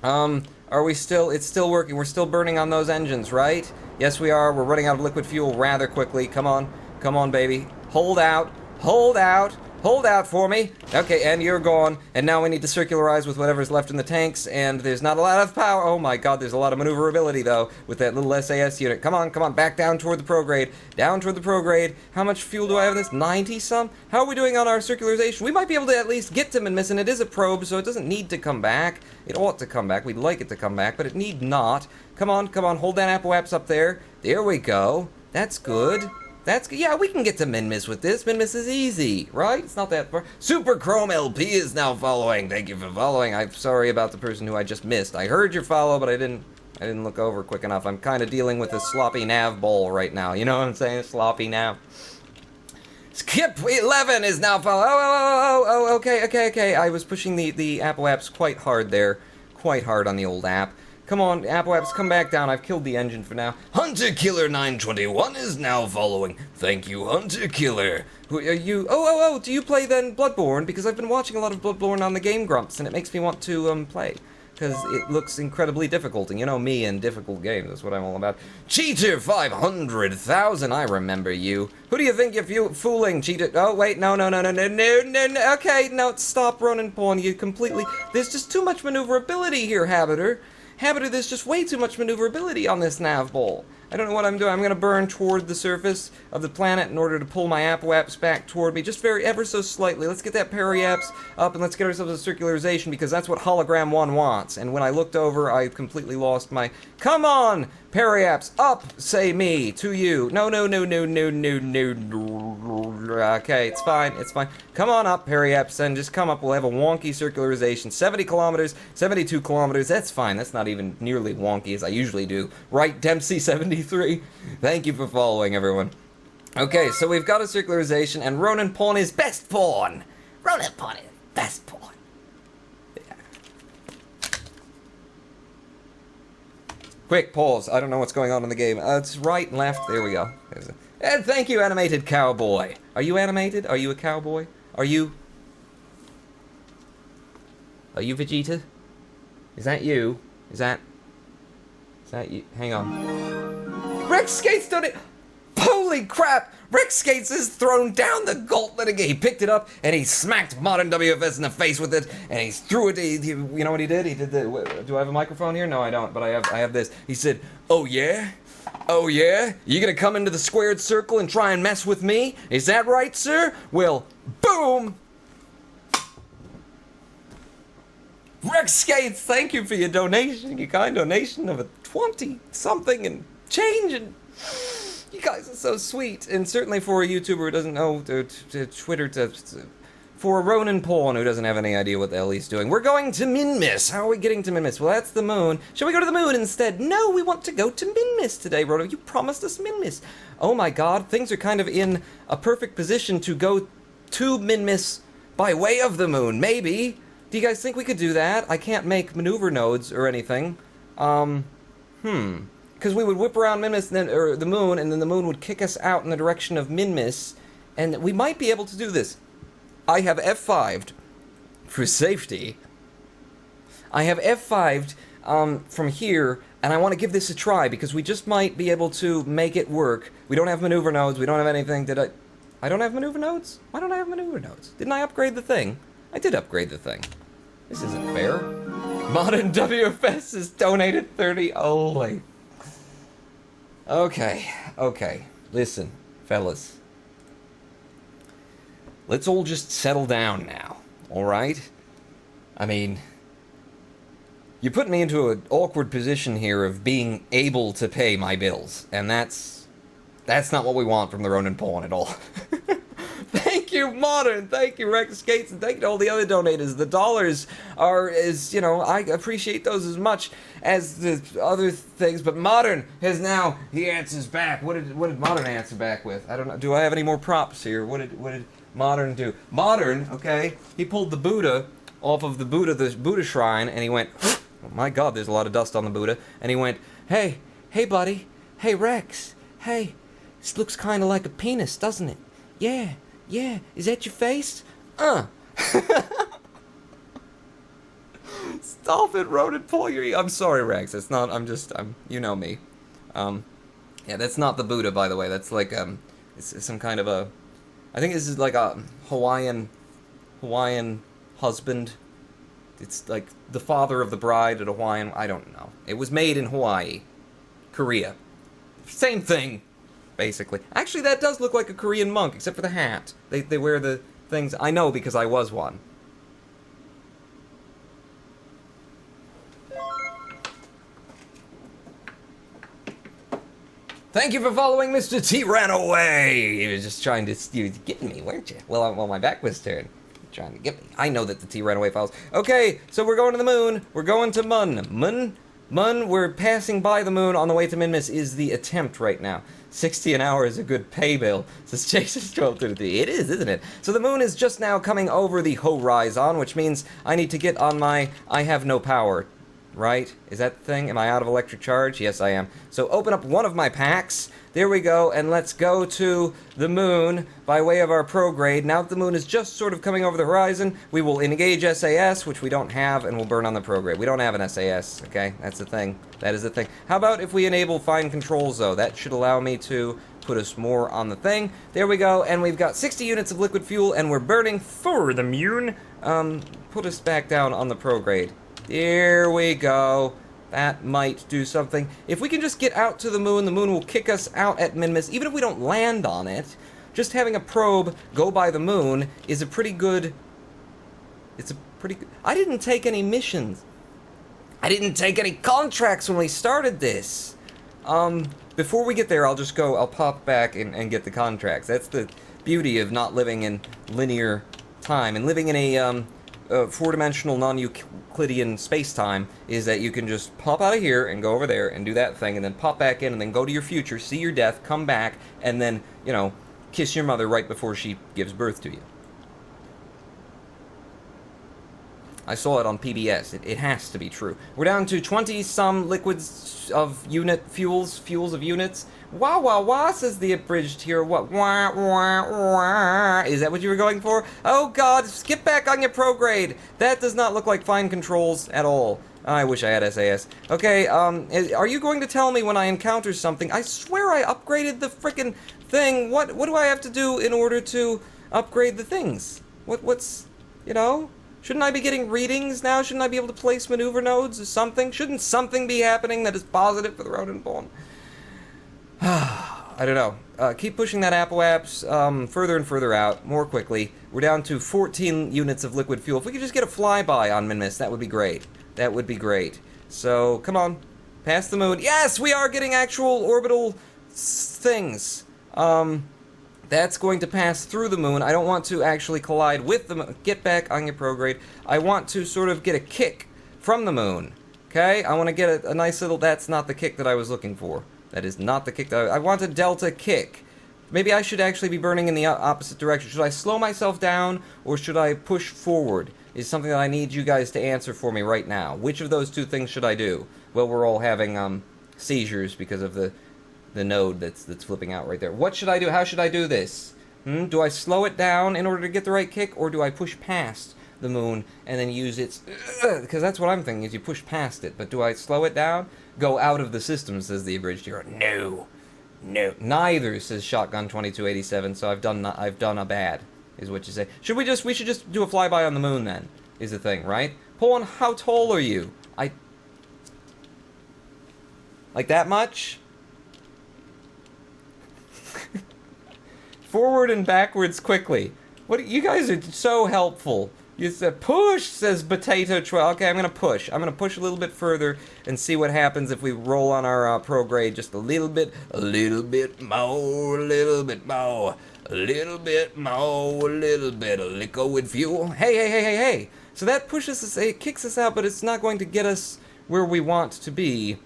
Are we still... It's still working. We're still burning on those engines, right? Yes, we are. We're running out of liquid fuel rather quickly. Come on. Come on, baby. Hold out. Hold out. Hold out for me. Okay, and you're gone. And now we need to circularize with whatever's left in the tanks, and there's not a lot of power. Oh my god, there's a lot of maneuverability, though, with that little SAS unit. Come on, back down toward the prograde. Down toward the prograde. How much fuel do I have in this? 90-some? How are we doing on our circularization? We might be able to at least get to Minmus, and it is a probe, so it doesn't need to come back. It ought to come back. We'd like it to come back, but it need not. Come on, hold that Apoaps up there. There we go. That's good. That's good. Yeah, we can get to Minmus with this. Minmus is easy, right? It's not that far. Super Chrome LP is now following. Thank you for following. I'm sorry about the person who I just missed. I heard your follow, but I didn't look over quick enough. I'm kind of dealing with a sloppy nav bowl right now. You know what I'm saying? Sloppy nav. Skip11 is now following. Oh, okay. I was pushing the Apoaps quite hard there. Quite hard on the old app. Come on, Apoaps, come back down. I've killed the engine for now. Hunter Killer 921 is now following. Thank you, Hunter Killer. Who are you? Oh, do you play then Bloodborne? Because I've been watching a lot of Bloodborne on the Game Grumps, and it makes me want to play. Because it looks incredibly difficult, and you know me and difficult games, that's what I'm all about. Cheater 500,000, I remember you. Who do you think you're fooling, Cheater? Oh, wait, no, okay, no, stop, RONINPAWN, you completely... There's just too much maneuverability here, Habiter. Habiter, there's just way too much maneuverability on this nav bowl. I don't know what I'm doing. I'm going to burn toward the surface of the planet in order to pull my Apoaps back toward me, just ever so slightly. Let's get that Periaps up and let's get ourselves a circularization, because that's what Hologram 1 wants. And when I looked over, I completely lost my... Come on, Periaps, up, say me, to you. No. Okay, it's fine. Come on up, Periaps, and just come up. We'll have a wonky circularization. 70 kilometers, 72 kilometers, that's fine. That's not even nearly wonky as I usually do. Right, Dempsey 73? Thank you for following, everyone. Okay, so we've got a circularization, and RONINPAWN is best pawn. RONINPAWN is best pawn. Quick, pause. I don't know what's going on in the game. It's right and left. There we go. And thank you, animated cowboy. Are you animated? Are you a cowboy? Are you Vegeta? Is that you? Is that you? Hang on. Rex Skates done it! Holy crap! Rex Skates has thrown down the gauntlet again. He picked it up and he smacked Modern WFS in the face with it, and he threw it. You know what he did? He did the. Do I have a microphone here? No, I don't. But I have this. He said, "Oh yeah, oh yeah. You gonna come into the squared circle and try and mess with me? Is that right, sir? Well, boom." Rex Skates, thank you for your donation. Your kind donation of a 20-something and change and. You guys are so sweet, and certainly for a YouTuber who doesn't know Twitter for a RONINPAWN who doesn't have any idea what the hell he's doing. We're going to Minmus. How are we getting to Minmus? Well, that's the moon. Shall we go to the moon instead? No, we want to go to Minmus today, Roto. You promised us Minmus. Oh my god, things are kind of in a perfect position to go to Minmus by way of the moon. Maybe. Do you guys think we could do that? I can't make maneuver nodes or anything. Because we would whip around Minmus, or the moon, and then the moon would kick us out in the direction of Minmus, and we might be able to do this. I have F5'd for safety. I have F5'd from here, and I want to give this a try, because we just might be able to make it work. We don't have maneuver nodes, we don't have anything. I don't have maneuver nodes? Why don't I have maneuver nodes? Didn't I upgrade the thing? I did upgrade the thing. This isn't fair. Modern WFS has donated 30. Holy. Okay. Listen, fellas. Let's all just settle down now, alright? I mean, you put me into an awkward position here of being able to pay my bills, and that's not what we want from the RONINPAWN at all. Thank you, Modern. Thank you, Rex Gates, and thank you to all the other donators. The dollars I appreciate those as much as the other things, but Modern has now, he answers back. What did Modern answer back with? I don't know. Do I have any more props here? What did Modern do? Modern, okay, he pulled the Buddha off of the Buddha shrine, and he went, oh my God, there's a lot of dust on the Buddha, and he went, hey buddy, hey Rex, hey, this looks kind of like a penis, doesn't it? Yeah, is that your face? Stop it, Rodent, pull your... I'm sorry, Rex, it's not, you know me. Yeah, that's not the Buddha, by the way, that's like, it's some kind of a, I think this is like a Hawaiian husband. It's like the father of the bride at Hawaiian, I don't know. It was made in Hawaii. Korea. Same thing, basically. Actually, that does look like a Korean monk, except for the hat. They wear the things. I know because I was one. Thank you for following Mr. T. Ran away. He was just trying to get me, weren't you? Well, my back was turned. Trying to get me. I know that the T ran away files. Okay, so we're going to the moon. We're going to Mun, we're passing by the moon on the way to Minmus is the attempt right now. 60 an hour is a good pay bill, says Jason's 1233. It is, isn't it? So the moon is just now coming over the horizon, which means I need to get on my I have no power, right? Is that the thing? Am I out of electric charge? Yes, I am. So open up one of my packs. There we go, and let's go to the moon by way of our prograde. Now that the moon is just sort of coming over the horizon, we will engage SAS, which we don't have, and we'll burn on the prograde. We don't have an SAS, okay? That's the thing. That is the thing. How about if we enable fine controls, though? That should allow me to put us more on the thing. There we go, and we've got 60 units of liquid fuel, and we're burning for the moon. Put us back down on the prograde. There we go. That might do something. If we can just get out to the moon will kick us out at Minmus. Even if we don't land on it, just having a probe go by the moon is a pretty good... I didn't take any missions. I didn't take any contracts when we started this. Before we get there, I'll pop back and get the contracts. That's the beauty of not living in linear time and living in a... four-dimensional non-Euclidean space-time is that you can just pop out of here and go over there and do that thing and then pop back in and then go to your future, see your death, come back, and then, kiss your mother right before she gives birth to you. I saw it on PBS. It has to be true. We're down to 20-some liquids of fuels of units. Wah, wah, wah, says the abridged here. What? Wah, wah, wah. Is that what you were going for? Oh, God, skip back on your prograde. That does not look like fine controls at all. I wish I had SAS. Okay, are you going to tell me when I encounter something? I swear I upgraded the frickin' thing. What do I have to do in order to upgrade the things? What's, Shouldn't I be getting readings now? Shouldn't I be able to place maneuver nodes or something? Shouldn't something be happening that is positive for the RONINPAWN? I don't know. Keep pushing that Apple apps further and further out, more quickly. We're down to 14 units of liquid fuel. If we could just get a flyby on Minmus, that would be great. That would be great. So, come on. Past the moon. Yes, we are getting actual orbital things. That's going to pass through the moon. I don't want to actually collide with the moon. Get back on your prograde. I want to sort of get a kick from the moon. Okay? I want to get a nice little... That's not the kick that I was looking for. That is not the kick that I want a delta kick. Maybe I should actually be burning in the opposite direction. Should I slow myself down or should I push forward? Is something that I need you guys to answer for me right now. Which of those two things should I do? Well, we're all having seizures because of the node that's flipping out right there. What should I do? How should I do this? Do I slow it down in order to get the right kick, or do I push past the moon and then use its... Because that's what I'm thinking, is you push past it. But do I slow it down? Go out of the system, says the abridged hero. No. Neither, says Shotgun 2287. So I've done a bad, is what you say. We should just do a flyby on the moon then, is the thing, right? Pawn, how tall are you? Like that much? Forward and backwards quickly. You guys are so helpful. You said push, says Potato 12. Okay, I'm gonna push. I'm gonna push a little bit further and see what happens if we roll on our prograde just a little bit more, a little bit more, a little bit of liquid fuel. Hey. So that pushes us, it kicks us out, but it's not going to get us where we want to be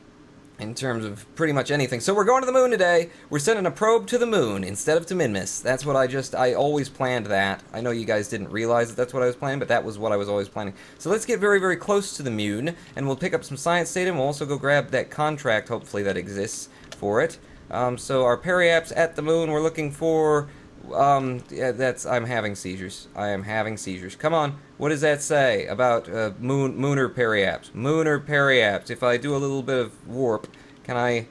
in terms of pretty much anything. So we're going to the moon today. We're sending a probe to the moon instead of to Minmus. That's what I always planned that. I know you guys didn't realize that that's what I was planning, but that was what I was always planning. So let's get very, very close to the moon, and we'll pick up some science data, and we'll also go grab that contract, hopefully, that exists for it. So our periaps at the moon, we're looking for... yeah, I'm having seizures. I am having seizures. Come on, what does that say about mooner periaps? Mooner periaps. If I do a little bit of warp, can I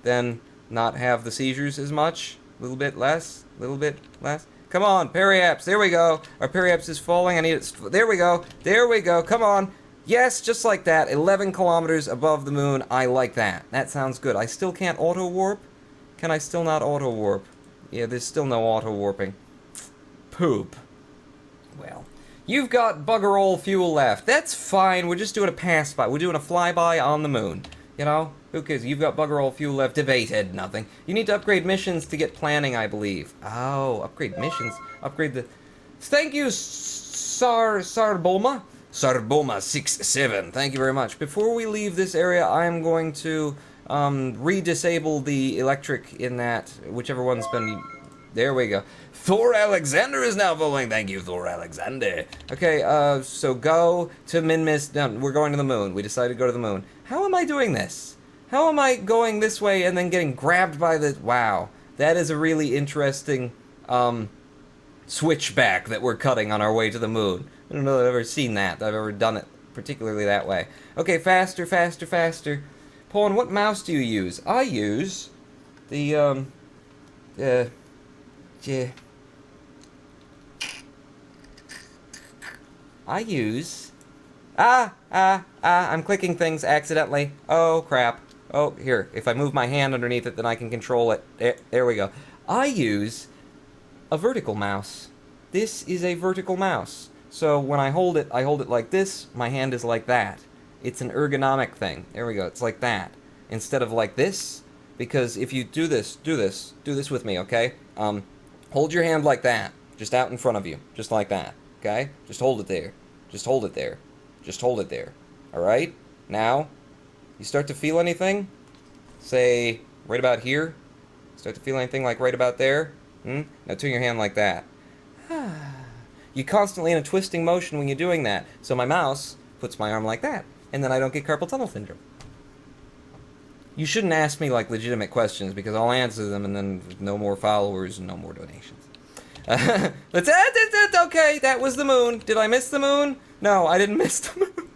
then not have the seizures as much? A little bit less? A little bit less? Come on, periaps. There we go. Our periaps is falling. I need it. There we go. There we go. Come on. Yes, just like that. 11 kilometers above the moon. I like that. That sounds good. I still can't auto warp. Can I still not auto warp? Yeah, there's still no auto-warping. Poop. Well, you've got bugger all fuel left. That's fine. We're just doing a pass-by. We're doing a flyby on the moon. You know? Who cares? You've got bugger all fuel left. Debated. Nothing. You need to upgrade missions to get planning, I believe. Oh, upgrade missions. Upgrade the... Thank you, Sarboma. Sarboma67. Thank you very much. Before we leave this area, I'm going to... re-disable the electric in that, whichever one's been... There we go. Thor Alexander is now following. Thank you, Thor Alexander. Okay, so go to Minmus. No, we're going to the moon. We decided to go to the moon. How am I doing this? How am I going this way and then getting grabbed by the... Wow. That is a really interesting, switchback that we're cutting on our way to the moon. I don't know that I've ever seen that. I've ever done it particularly that way. Okay, faster. Pawn, what mouse do you use? I use the, I use... I'm clicking things accidentally. Oh, crap. Oh, here. If I move my hand underneath it, then I can control it. There we go. I use a vertical mouse. This is a vertical mouse. So when I hold it like this. My hand is like that. It's an ergonomic thing. There we go. It's like that. Instead of like this. Because if you do this with me, okay? Hold your hand like that. Just out in front of you. Just like that. Okay? Just hold it there. Just hold it there. Just hold it there. Alright? Now, you start to feel anything? Say, right about here? Start to feel anything like right about there? Now turn your hand like that. You're constantly in a twisting motion when you're doing that. So my mouse puts my arm like that. And then I don't get carpal tunnel syndrome. You shouldn't ask me, like, legitimate questions, because I'll answer them, and then no more followers and no more donations. Okay, that was the moon. Did I miss the moon? No, I didn't miss the moon.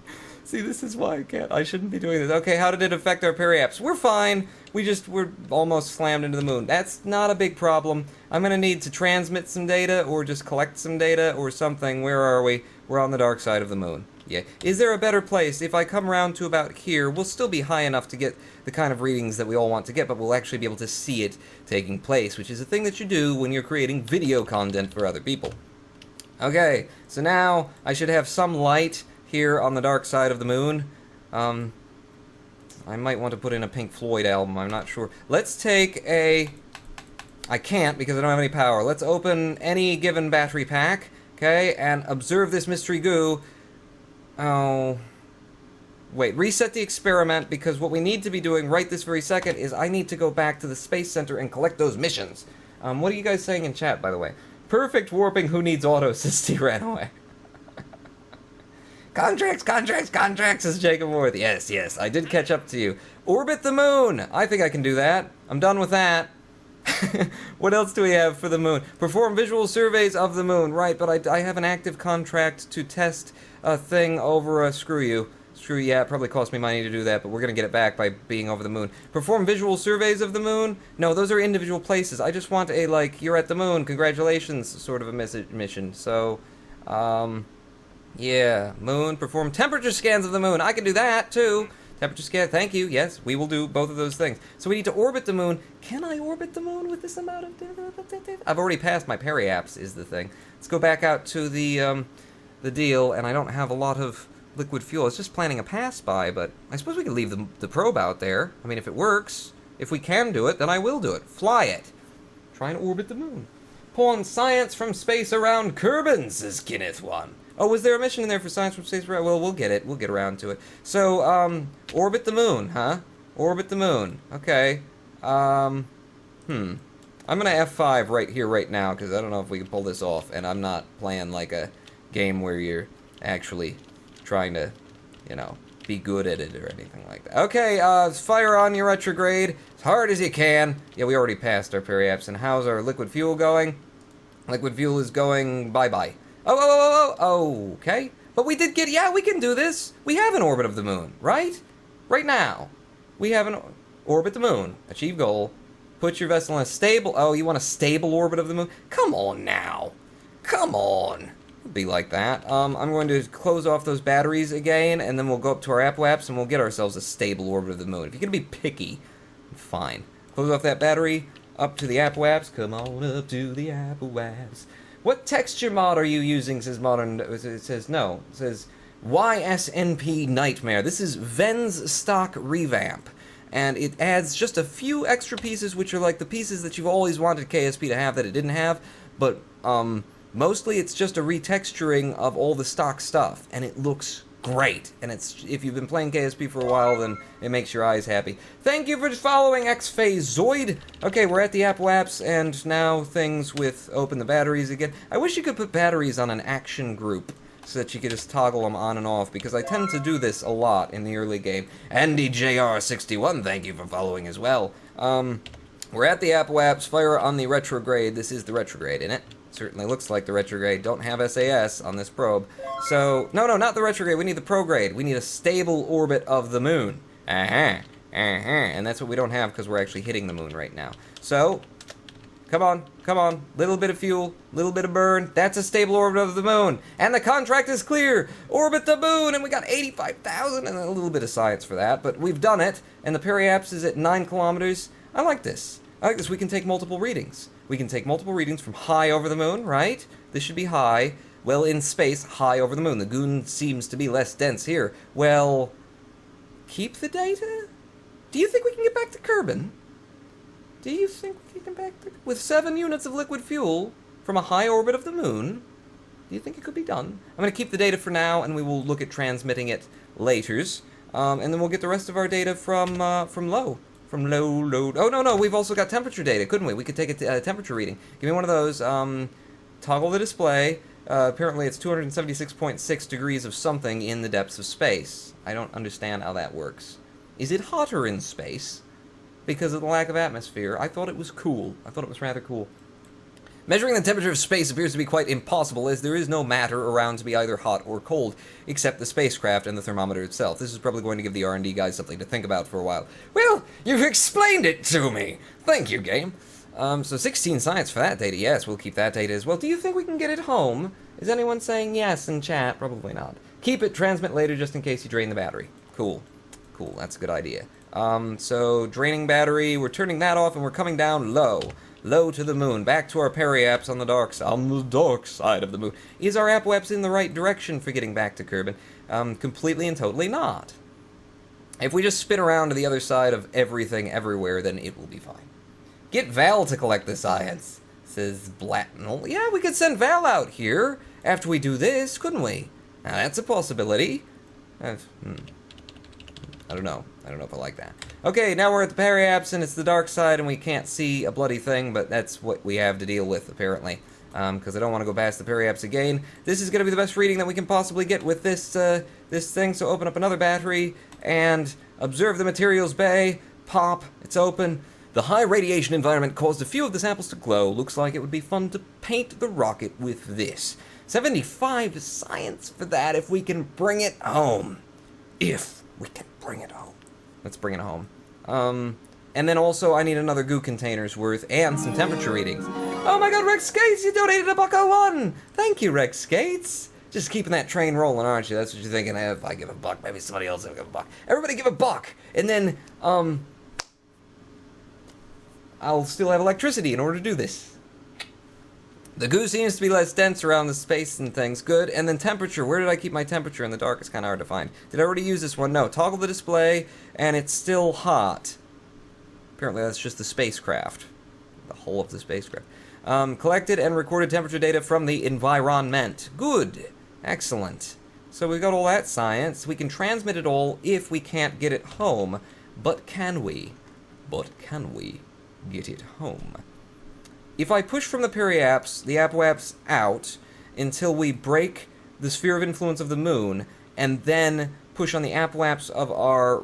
See, this is why I shouldn't be doing this. Okay, how did it affect our periaps? We're fine. We're almost slammed into the moon. That's not a big problem. I'm gonna need to transmit some data, or just collect some data, or something. Where are we? We're on the dark side of the moon. Yeah. Is there a better place? If I come around to about here, we'll still be high enough to get the kind of readings that we all want to get, but we'll actually be able to see it taking place, which is a thing that you do when you're creating video content for other people. Okay, so now I should have some light here on the dark side of the moon. I might want to put in a Pink Floyd album, I'm not sure. Let's take a... I can't because I don't have any power. Let's open any given battery pack, okay, and observe this mystery goo. Oh, wait, reset the experiment, because what we need to be doing right this very second is I need to go back to the Space Center and collect those missions. What are you guys saying in chat, by the way? Perfect warping, who needs auto assist? He ran away. Contracts, says Jacob Worth. Yes, I did catch up to you. Orbit the moon! I think I can do that. I'm done with that. What else do we have for the moon? Perform visual surveys of the moon. Right, but I have an active contract to test a thing over a... Screw you. Yeah, it probably cost me money to do that, but we're gonna get it back by being over the moon. Perform visual surveys of the moon? No, those are individual places. I just want a, like, you're at the moon, congratulations, sort of a mission. So, yeah, moon, perform temperature scans of the moon. I can do that, too. Temperature scan, thank you. Yes, we will do both of those things. So we need to orbit the moon. Can I orbit the moon with this amount of... I've already passed my periaps, is the thing. Let's go back out to the the deal, and I don't have a lot of liquid fuel. I was just planning a pass-by, but I suppose we could leave the probe out there. I mean, if it works, if we can do it, then I will do it. Fly it. Try and orbit the moon. Pawn science from space around Kerbin, says Kenneth 1. Oh, was there a mission in there for science from space around? Well, we'll get it. We'll get around to it. So, orbit the moon, huh? Orbit the moon. Okay. I'm gonna F5 right here, right now, because I don't know if we can pull this off, and I'm not playing like a game where you're actually trying to, you know, be good at it or anything like that. Okay, fire on your retrograde as hard as you can. Yeah, we already passed our periaps. And how's our liquid fuel going? Liquid fuel is going bye-bye. Oh, okay. But we did get, yeah, we can do this. We have an orbit of the moon, right? Right now. We have an orbit the moon. Achieve goal. Put your vessel in a stable, oh, you want a stable orbit of the moon? Come on now. Come on. It'll be like that. I'm going to close off those batteries again, and then we'll go up to our apoaps, and we'll get ourselves a stable orbit of the moon. If you're going to be picky, fine. Close off that battery, up to the apoaps. Come on up to the apoaps. What texture mod are you using, says Modern... It says, no. It says YSNP Nightmare. This is Ven's stock revamp. And it adds just a few extra pieces, which are like the pieces that you've always wanted KSP to have that it didn't have. But, mostly it's just a retexturing of all the stock stuff. And it looks great. And it's, if you've been playing KSP for a while, then it makes your eyes happy. Thank you for following X-Phase-Zoid. Okay, we're at the apoaps, and now things with open the batteries again. I wish you could put batteries on an action group, so that you could just toggle them on and off, because I tend to do this a lot in the early game. AndyJR61, thank you for following as well. We're at the apoaps, fire on the retrograde. This is the retrograde, isn't it? Certainly looks like the retrograde. Don't have SAS on this probe. So, no, not the retrograde, we need the prograde. We need a stable orbit of the moon. And that's what we don't have, because we're actually hitting the moon right now. So, come on, little bit of fuel, little bit of burn, that's a stable orbit of the moon, and the contract is clear, orbit the moon, and we got 85,000, and a little bit of science for that, but we've done it, and the periaps is at 9 kilometers. I like this, we can take multiple readings. We can take multiple readings from high over the moon, right? This should be high, well, in space, high over the moon. The goon seems to be less dense here. Well, keep the data? Do you think we can get back to Kerbin? Do you think we can back to... With 7 units of liquid fuel from a high orbit of the moon, do you think it could be done? I'm going to keep the data for now, and we will look at transmitting it laters. And then we'll get the rest of our data from low. From low. Oh, no, we've also got temperature data, couldn't we? We could take a temperature reading. Give me one of those. Toggle the display. Apparently it's 276.6 degrees of something in the depths of space. I don't understand how that works. Is it hotter in space? Because of the lack of atmosphere. I thought it was cool. I thought it was rather cool. Measuring the temperature of space appears to be quite impossible, as there is no matter around to be either hot or cold, except the spacecraft and the thermometer itself. This is probably going to give the R&D guys something to think about for a while. Well, you've explained it to me! Thank you, game. So 16 science for that data. Yes, we'll keep that data as well. Do you think we can get it home? Is anyone saying yes in chat? Probably not. Keep it, transmit later just in case you drain the battery. Cool. Cool, that's a good idea. So draining battery, we're turning that off and we're coming down low. Low to the moon. Back to our periaps on the dark side of the moon. Is our apoaps in the right direction for getting back to Kerbin? Completely and totally not. If we just spin around to the other side of everything everywhere, then it will be fine. Get Val to collect the science, says Blatnell. Yeah, we could send Val out here after we do this, couldn't we? Now that's a possibility. I don't know. I don't know if I like that. Okay, now we're at the periaps, and it's the dark side, and we can't see a bloody thing, but that's what we have to deal with, apparently. Because I don't want to go past the periaps again. This is going to be the best reading that we can possibly get with this this thing, so open up another battery, and observe the materials bay. Pop, it's open. The high radiation environment caused a few of the samples to glow. Looks like it would be fun to paint the rocket with this. 75 science for that if we can bring it home. If we can bring it home. Let's bring it home. And then also I need another goo container's worth and some temperature readings. Oh my god, Rex Skates, you donated $1.01! Thank you, Rex Skates. Just keeping that train rolling, aren't you? That's what you're thinking. If I give $1, maybe somebody else will give $1. Everybody give $1! And then, I'll still have electricity in order to do this. The goo seems to be less dense around the space and things. Good. And then temperature. Where did I keep my temperature in the dark? It's kind of hard to find. Did I already use this one? No. Toggle the display, and it's still hot. Apparently that's just the spacecraft. The whole of the spacecraft. Collected and recorded temperature data from the environment. Good. Excellent. So we got all that science. We can transmit it all if we can't get it home. But can we? But can we get it home? If I push from the periapse, the apoapse out, until we break the sphere of influence of the moon, and then push on the apoapse of our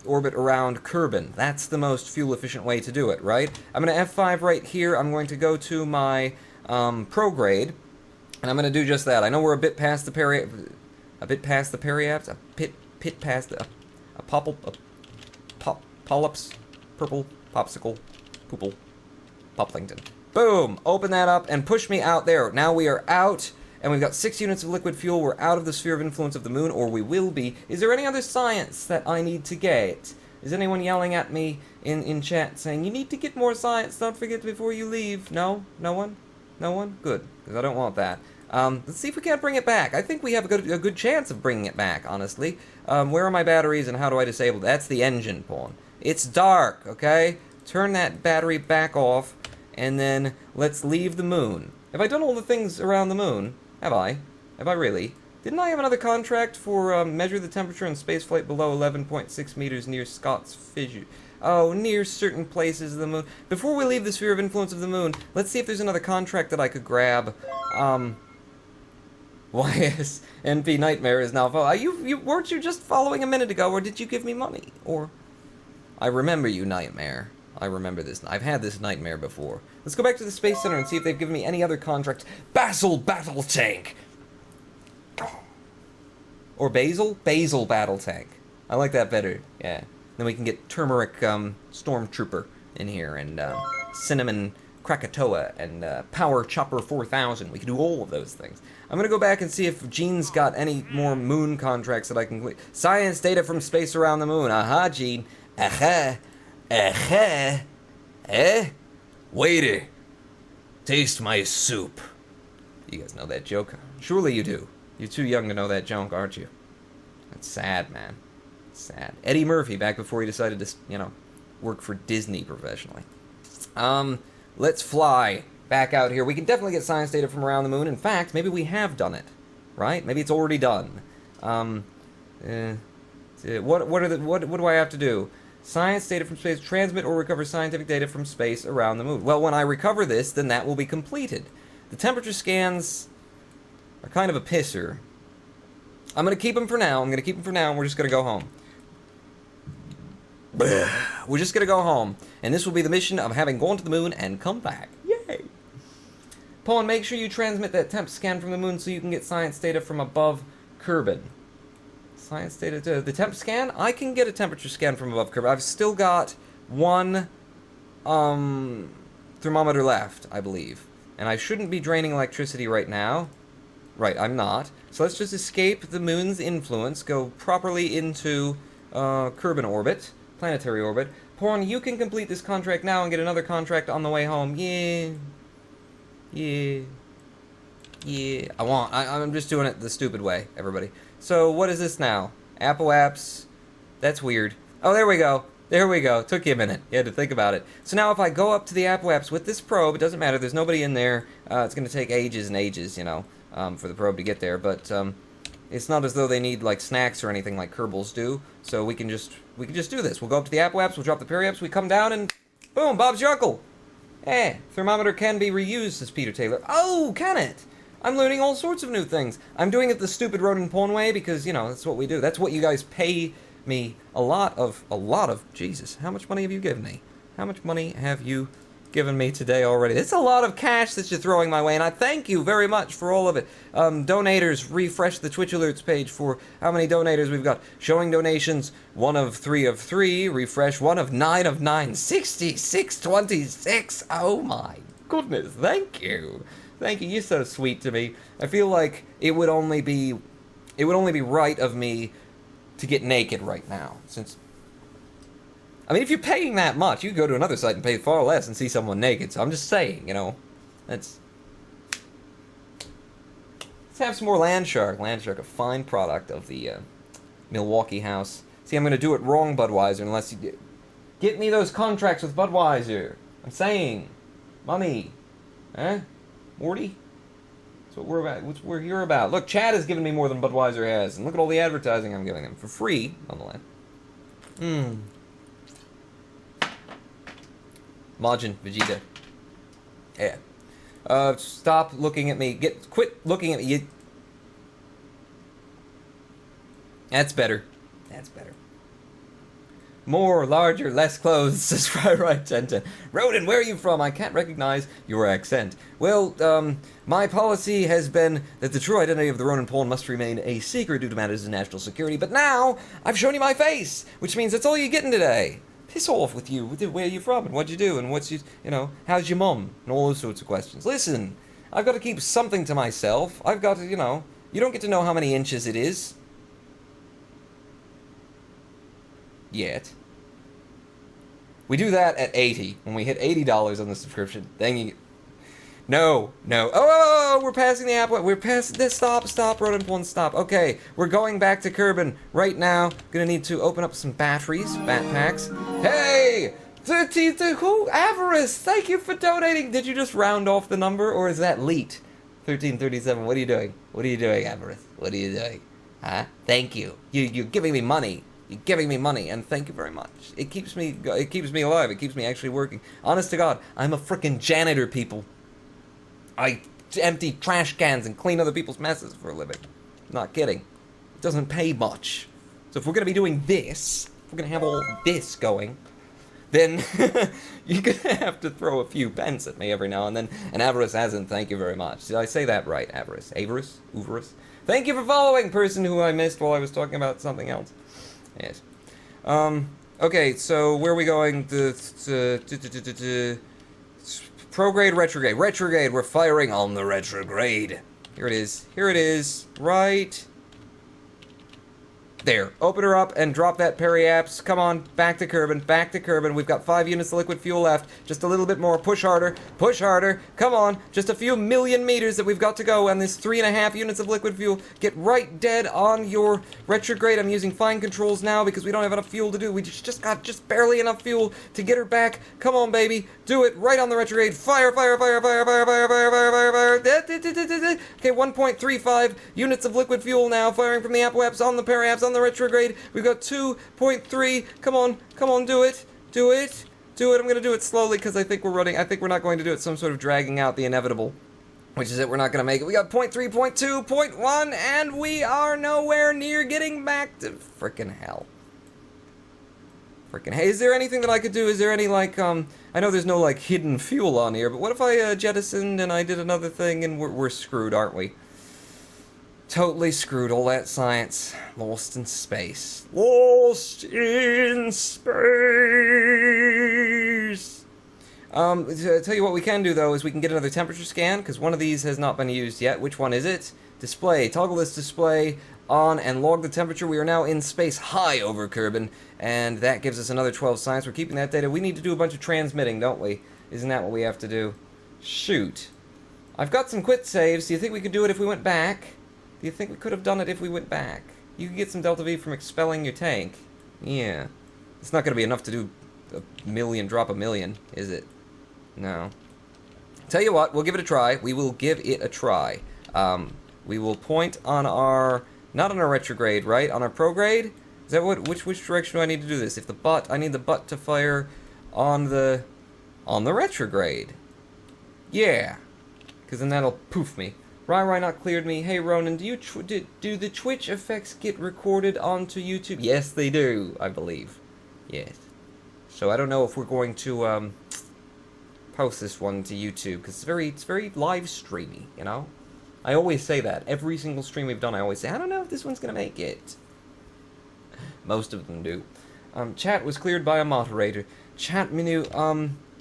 orbit around Kerbin, that's the most fuel-efficient way to do it, right? I'm going to F5 right here. I'm going to go to my prograde, and I'm going to do just that. I know we're a bit past the periapse, polyps, purple, popsicle, poople, poplington. Boom! Open that up and push me out there. Now we are out, and we've got 6 units of liquid fuel. We're out of the sphere of influence of the moon, or we will be. Is there any other science that I need to get? Is anyone yelling at me in chat saying, you need to get more science, don't forget before you leave? No? No one? No one? Good, because I don't want that. Let's see if we can't bring it back. I think we have a good chance of bringing it back, honestly. Where are my batteries, and how do I disable? That's the engine pawn. It's dark, okay? Turn that battery back off. And then, let's leave the moon. Have I done all the things around the moon? Have I? Have I really? Didn't I have another contract for measure the temperature in spaceflight below 11.6 meters near Scott's fissure? Oh, near certain places of the moon. Before we leave the sphere of influence of the moon, let's see if there's another contract that I could grab. YSNP Nightmare is now following. Weren't you just following a minute ago, or did you give me money? Or... I remember you, Nightmare. I remember this. I've had this nightmare before. Let's go back to the Space Center and see if they've given me any other contracts. Basil Battle Tank! Or Basil? Basil Battle Tank. I like that better. Yeah. Then we can get Turmeric Stormtrooper in here, and Cinnamon Krakatoa, and Power Chopper 4000. We can do all of those things. I'm going to go back and see if Gene's got any more moon contracts that I can complete. Science data from space around the moon. Aha, Gene. Aha. Waiter, taste my soup. You guys know that joke? Surely you do. You're too young to know that joke, aren't you? That's sad, man. Sad. Eddie Murphy, back before he decided to, work for Disney professionally. Let's fly back out here. We can definitely get science data from around the moon. In fact, maybe we have done it, right? Maybe it's already done. What do I have to do? Science data from space, transmit or recover scientific data from space around the moon. Well, when I recover this, then that will be completed. The temperature scans are kind of a pisser. I'm going to keep them for now. And we're just going to go home. We're just going to go home. And this will be the mission of having gone to the moon and come back. Yay! Pawn, make sure you transmit that temp scan from the moon so you can get science data from above Kerbin. Science data, the temp scan? I can get a temperature scan from above Kerbin. I've still got one thermometer left, I believe. And I shouldn't be draining electricity right now. Right, I'm not. So let's just escape the moon's influence, go properly into Kerbin orbit, planetary orbit. Porn, you can complete this contract now and get another contract on the way home. Yeah. I'm just doing it the stupid way, everybody. So, what is this now? Apoapse. That's weird. Oh, there we go. There we go. Took you a minute. You had to think about it. So now if I go up to the apoapse with this probe, it doesn't matter. There's nobody in there. It's going to take ages and ages, for the probe to get there. But it's not as though they need, like, snacks or anything like Kerbals do. So we can just do this. We'll go up to the apoapse. We'll drop the periapse. We come down and boom, Bob's your uncle. Thermometer can be reused, says Peter Taylor. Oh, can it? I'm learning all sorts of new things. I'm doing it the stupid RONINPAWN way because, that's what we do. That's what you guys pay me a lot of, Jesus, how much money have you given me? How much money have you given me today already? It's a lot of cash that you're throwing my way, and I thank you very much for all of it. Donators, refresh the Twitch alerts page for how many donators we've got. Showing donations, 1 of 3 of 3. Refresh, 1 of 9 of 9. 6626. Oh my goodness, thank you. Thank you, you're so sweet to me. I feel like it would only be right of me to get naked right now, since... I mean, if you're paying that much, you can go to another site and pay far less and see someone naked, so I'm just saying, that's... have some more Land Shark. Land Shark, a fine product of the Milwaukee house. See, I'm going to do it wrong, Budweiser, unless you get me those contracts with Budweiser. I'm saying. Money. Huh? Morty? That's what we're about. What we're here about. Look, Chad has given me more than Budweiser has. And look at all the advertising I'm giving them. For free, nonetheless. Majin, Vegeta. Yeah. Stop looking at me. Quit looking at me. That's better. That's better. More, larger, less clothes, says Right 1010. Rodin, where are you from? I can't recognize your accent. Well, my policy has been that the true identity of the Ronin Pawn must remain a secret due to matters of national security, but now I've shown you my face, which means that's all you're getting today. Piss off with you. Where are you from, and what'd you do, and what's you know, how's your mum, and all those sorts of questions. Listen, I've got to keep something to myself. I've got to, you know, you don't get to know how many inches it is. Yet. We do that at 80. When we hit $80 on the subscription, then you... No. Oh, we're passing the app. We're passing this. Stop, Rodent One, stop. Okay, we're going back to Kerbin right now. Gonna need to open up some batteries, packs. Hey! Who? Avarice! Thank you for donating. Did you just round off the number, or is that leet? 1337. What are you doing? What are you doing, Avarice? What are you doing? Huh? Thank you. You're giving me money. You're giving me money, and thank you very much. It keeps me alive. It keeps me actually working. Honest to God, I'm a frickin' janitor, people. I empty trash cans and clean other people's messes for a living. Not kidding. It doesn't pay much. So if we're gonna be doing this, if we're gonna have all this going, then you're gonna have to throw a few pence at me every now and then. And Avarice hasn't. Thank you very much. Did I say that right, Avarice? Avarice? Thank you for following, person who I missed while I was talking about something else. Yes. Okay, so where are we going? Prograde, retrograde. Retrograde, we're firing on the retrograde. Here it is. Right there. Open her up and drop that periapps. Come on, back to Kerbin. We've got 5 units of liquid fuel left. Just a little bit more. Push harder. Come on. Just a few million meters that we've got to go on this 3.5 units of liquid fuel. Get right dead on your retrograde. I'm using fine controls now because we don't have enough fuel to do. We just got barely enough fuel to get her back. Come on, baby. Do it right on the retrograde. Fire. Okay, 1.35 units of liquid fuel now. Firing from the apoapps on the periapps on the retrograde. We've got 2.3. Come on, do it. I'm gonna do it slowly because I think we're not going to do it. Some sort of dragging out the inevitable, which is that we're not gonna make it. We got 0.3, 0.2, 0.1, and we are nowhere near getting back to frickin' hell. Hey, is there anything that I could do? Is there any, like, I know there's no, like, hidden fuel on here, but what if I jettisoned and I did another thing and we're screwed, aren't we? Totally screwed. All that science. Lost in space. Lost in space! To tell you what we can do, though, is we can get another temperature scan, because one of these has not been used yet. Which one is it? Display. Toggle this display on and log the temperature. We are now in space high over Kerbin, and that gives us another 12 science. We're keeping that data. We need to do a bunch of transmitting, don't we? Isn't that what we have to do? Shoot. I've got some quit saves. Do you think we could do it if we went back? Do you think we could have done it if we went back? You could get some Delta V from expelling your tank. Yeah. It's not going to be enough to do drop a million, is it? No. Tell you what, we'll give it a try. We will give it a try. We will point on our... Not on our retrograde, right? On our prograde? Is that what... Which direction do I need to do this? If the butt... I need the butt to fire on the retrograde. Yeah. Because then that'll poof me. Rai not cleared me. Hey Ronan, do the Twitch effects get recorded onto YouTube? Yes, they do, I believe. Yes. So I don't know if we're going to post this one to YouTube because it's very live streamy, you know. I always say that every single stream we've done. I always say I don't know if this one's gonna make it. Most of them do. Chat was cleared by a moderator. Chat menu.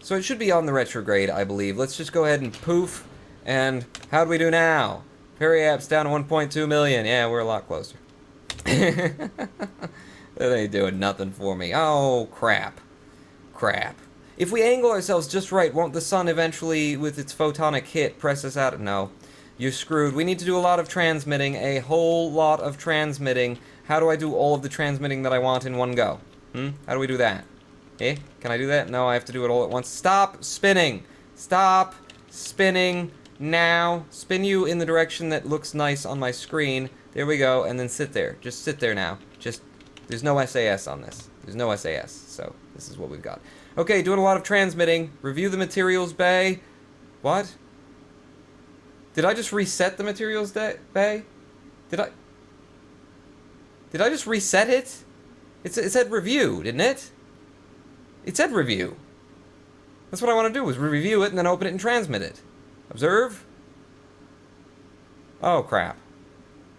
So it should be on the retrograde, I believe. Let's just go ahead and poof. And how do we do now? Periapps down to 1.2 million. Yeah, we're a lot closer. That ain't doing nothing for me. Oh, crap. If we angle ourselves just right, won't the sun eventually, with its photonic hit, press us out? No. You're screwed. We need to do a lot of transmitting, a whole lot of transmitting. How do I do all of the transmitting that I want in one go? How do we do that? Eh? Can I do that? No, I have to do it all at once. Stop spinning! Stop spinning now. Spin you in the direction that looks nice on my screen. There we go, and then sit there. Just sit there now. There's no SAS on this. There's no SAS, so this is what we've got. Okay, doing a lot of transmitting. Review the materials bay. What? Did I just reset the materials bay? Did I just reset it? It said review, didn't it? It said review. That's what I want to do, is review it and then open it and transmit it. Observe. Oh, crap.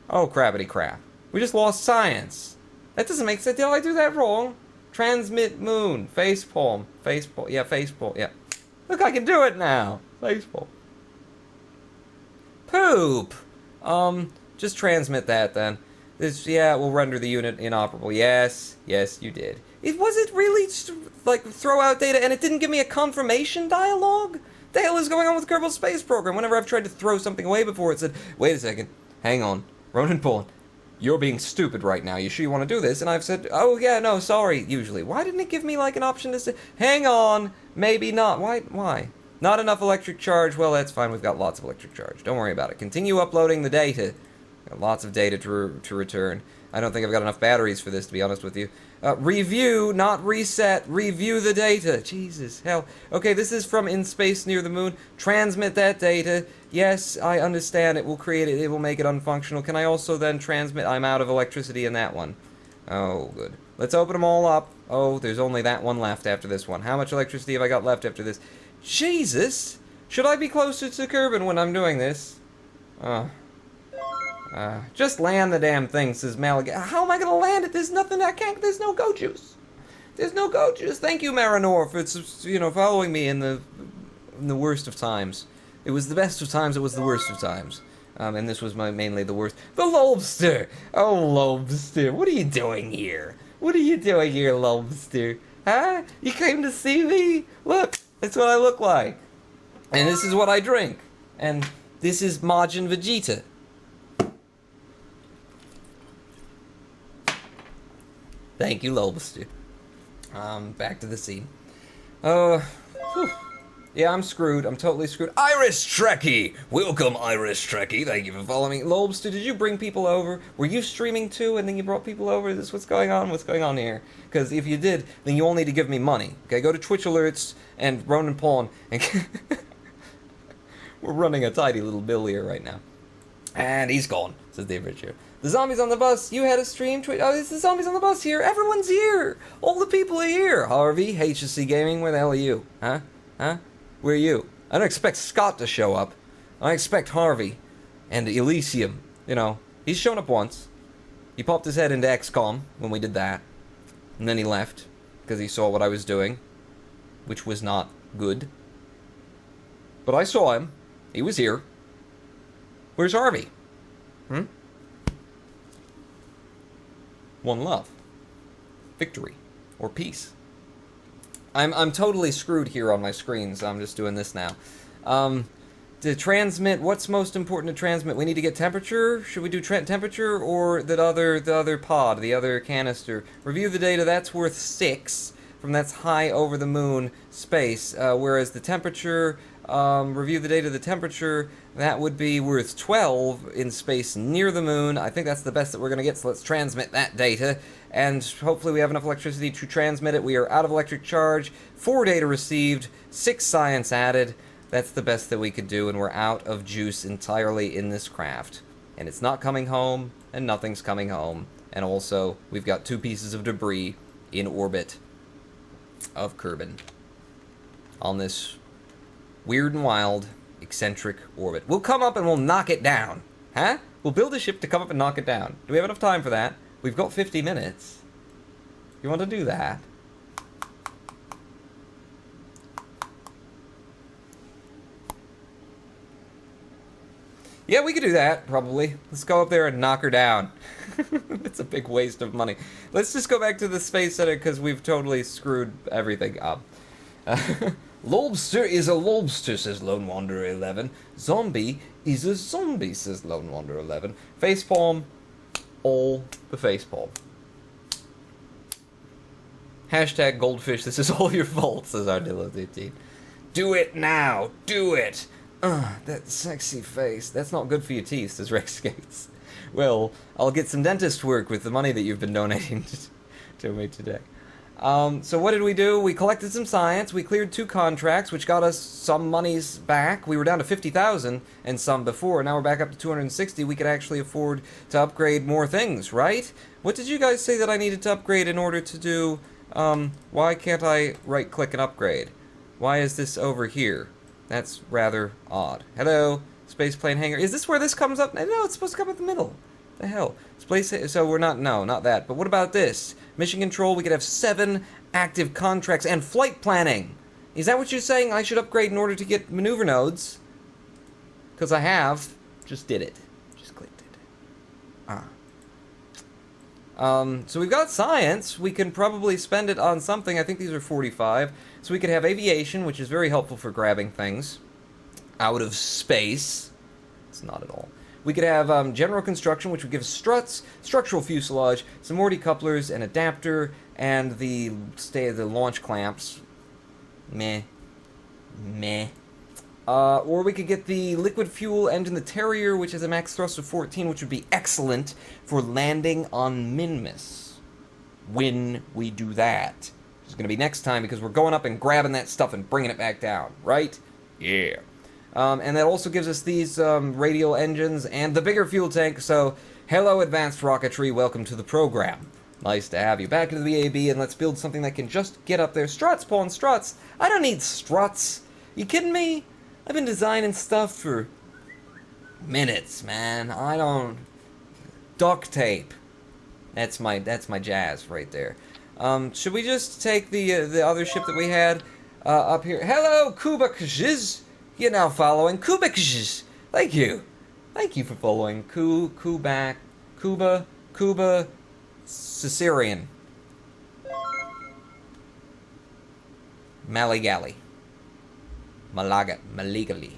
Oh, crappity crap. We just lost science. That doesn't make sense. Did I do that wrong? Transmit moon. Facepalm. Facepalm. Yeah, facepalm. Yeah. Look, I can do it now. Facepalm. Poop. Just transmit that then. Yeah, we'll render the unit inoperable. Yes, you did. Was it really just, like, throw out data and it didn't give me a confirmation dialogue? The hell is going on with Kerbal Space Program? Whenever I've tried to throw something away before, it said, wait a second, hang on, RONINPAWN, you're being stupid right now. You sure you want to do this? And I've said, oh yeah, no, sorry, usually. Why didn't it give me, like, an option to say, hang on, maybe not? Why? Not enough electric charge. Well, that's fine. We've got lots of electric charge. Don't worry about it. Continue uploading the data. Got lots of data to return. I don't think I've got enough batteries for this, to be honest with you. Review, not reset. Review the data. Jesus, hell. Okay, this is from In Space Near the Moon. Transmit that data. Yes, I understand. It will create it. It will make it unfunctional. Can I also then transmit? I'm out of electricity in that one. Oh, good. Let's open them all up. Oh, there's only that one left after this one. How much electricity have I got left after this? Jesus! Should I be closer to Kerbin when I'm doing this? Just land the damn thing, says Malaga. How am I gonna land it? There's nothing I can't. There's no go juice. There's no go juice. Thank you, Marinor, for following me in the worst of times. It was the best of times. It was the worst of times. And this was mainly the worst. The Lobster. Oh, Lobster, what are you doing here? What are you doing here, Lobster? Huh? You came to see me? Look, that's what I look like. And this is what I drink. And this is Majin Vegeta. Thank you, Lobster. Back to the scene. Yeah, I'm screwed. I'm totally screwed. Irish Trekkie! Welcome, Irish Trekkie. Thank you for following me. Lobster, did you bring people over? Were you streaming too, and then you brought people over? Is this what's going on? What's going on here? Because if you did, then you all need to give me money. Okay, go to Twitch Alerts and RONINPAWN. And we're running a tidy little bill here right now. And he's gone, says Dave Rich here. The zombies on the bus, you had a stream tweet. Oh, it's the zombies on the bus here. Everyone's here. All the people are here. Harvey, HSC Gaming, where the hell are you? Huh? Where are you? I don't expect Scott to show up. I expect Harvey and Elysium. You know, he's shown up once. He popped his head into XCOM when we did that. And then he left because he saw what I was doing, which was not good. But I saw him. He was here. Where's Harvey? One love. Victory. Or peace. I'm totally screwed here on my screen, so I'm just doing this now. To transmit, what's most important to transmit? We need to get temperature? Should we do temperature or the other pod, the other canister? Review the data, that's worth 6 from that's high over the moon space, whereas the temperature, review the data, the temperature, that would be worth 12 in space near the moon. I think that's the best that we're going to get, so let's transmit that data. And hopefully we have enough electricity to transmit it. We are out of electric charge. 4 data received, 6 science added. That's the best that we could do, and we're out of juice entirely in this craft. And it's not coming home, and nothing's coming home. And also, we've got 2 pieces of debris in orbit of Kerbin on this weird and wild, eccentric orbit. We'll come up and we'll knock it down. Huh? We'll build a ship to come up and knock it down. Do we have enough time for that? We've got 50 minutes. You want to do that? Yeah, we could do that, probably. Let's go up there and knock her down. It's a big waste of money. Let's just go back to the Space Center because we've totally screwed everything up. Lobster is a lobster, says Lone Wanderer 11. Zombie is a zombie, says Lone Wanderer 11. Facepalm, all the facepalm. Hashtag goldfish, this is all your fault, says Ardillo13. Do it now, do it! That sexy face. That's not good for your teeth, says Rex Skates. Well, I'll get some dentist work with the money that you've been donating to me today. So what did we do? We collected some science, we cleared 2 contracts, which got us some monies back. We were down to 50,000 and some before, now we're back up to 260. We could actually afford to upgrade more things, right? What did you guys say that I needed to upgrade in order to do, why can't I right-click and upgrade? Why is this over here? That's rather odd. Hello, spaceplane hangar. Is this where this comes up? No, it's supposed to come up in the middle. The hell? So we're not, no, not that. But what about this? Mission control, we could have 7 active contracts and flight planning. Is that what you're saying? I should upgrade in order to get maneuver nodes? Because I have. Just did it. Just clicked it. So we've got science. We can probably spend it on something. I think these are 45. So we could have aviation, which is very helpful for grabbing things out of space. It's not at all. We could have general construction, which would give us struts, structural fuselage, some more decouplers, an adapter, and the launch clamps. Meh. Meh. Or we could get the liquid fuel engine, the Terrier, which has a max thrust of 14, which would be excellent for landing on Minmus. When we do that. It's going to be next time, because we're going up and grabbing that stuff and bringing it back down, right? Yeah. And that also gives us these radial engines and the bigger fuel tank, so hello advanced rocketry, welcome to the program. Nice to have you back into the AB, and let's build something that can just get up there. Struts, Pawn, struts. I don't need struts. You kidding me? I've been designing stuff for minutes, man. I don't... Duct tape. That's my jazz right there. Should we just take the other ship that we had up here? Hello, Kubakjiz. You're now following Kubakjiz. Thank you. Thank you for following Kuba, Caesarean. Maligali. Maligali.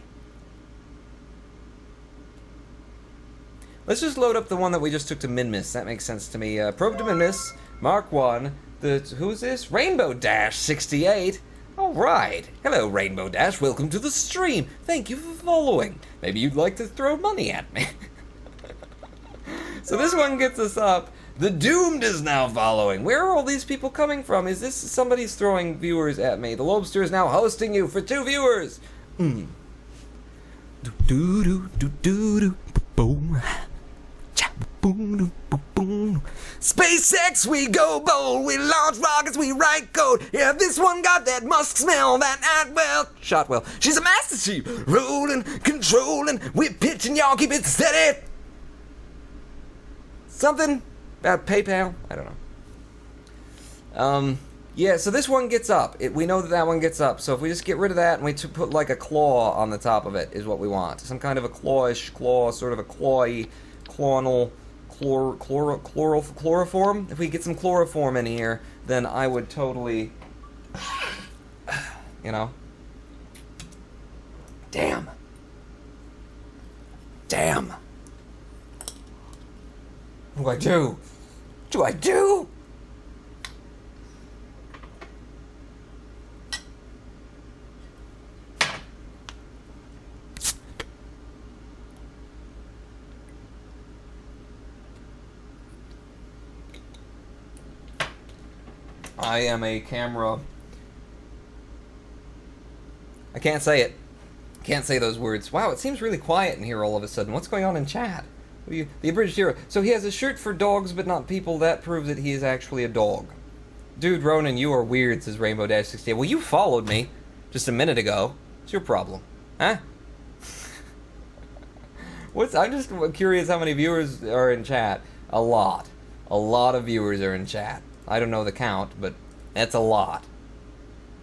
Let's just load up the one that we just took to Minmus. That makes sense to me. Probe to Minmus, Mark 1. Who's this? Rainbow Dash 68. Alright. Hello, Rainbow Dash. Welcome to the stream. Thank you for following. Maybe you'd like to throw money at me. So this one gets us up. The Doomed is now following. Where are all these people coming from? Is this somebody's throwing viewers at me? The Lobster is now hosting you for 2 viewers. Do do do do do do boom. SpaceX, we go bold, we launch rockets, we write code. Yeah, this one got that musk smell, that Atwell shot well. She's a master chief, rolling, controlling, we're pitching, y'all keep it steady. Something about PayPal? I don't know. Yeah, so this one gets up. We know that one gets up. So if we just get rid of that and we put like a claw on the top of it is what we want. Some kind of a clawish claw, sort of a clawy, clonal, chloroform. If we get some chloroform in here, then I would totally, you know. Damn. What do I do? What do I do? I am a camera. I can't say it. Can't say those words. Wow, it seems really quiet in here all of a sudden. What's going on in chat? The abridged hero. So he has a shirt for dogs but not people. That proves that he is actually a dog. Dude, Ronan, you are weird, says Rainbow Dash 68. Well, you followed me just a minute ago. What's your problem? Huh? I'm just curious how many viewers are in chat. A lot. A lot of viewers are in chat. I don't know the count, but that's a lot.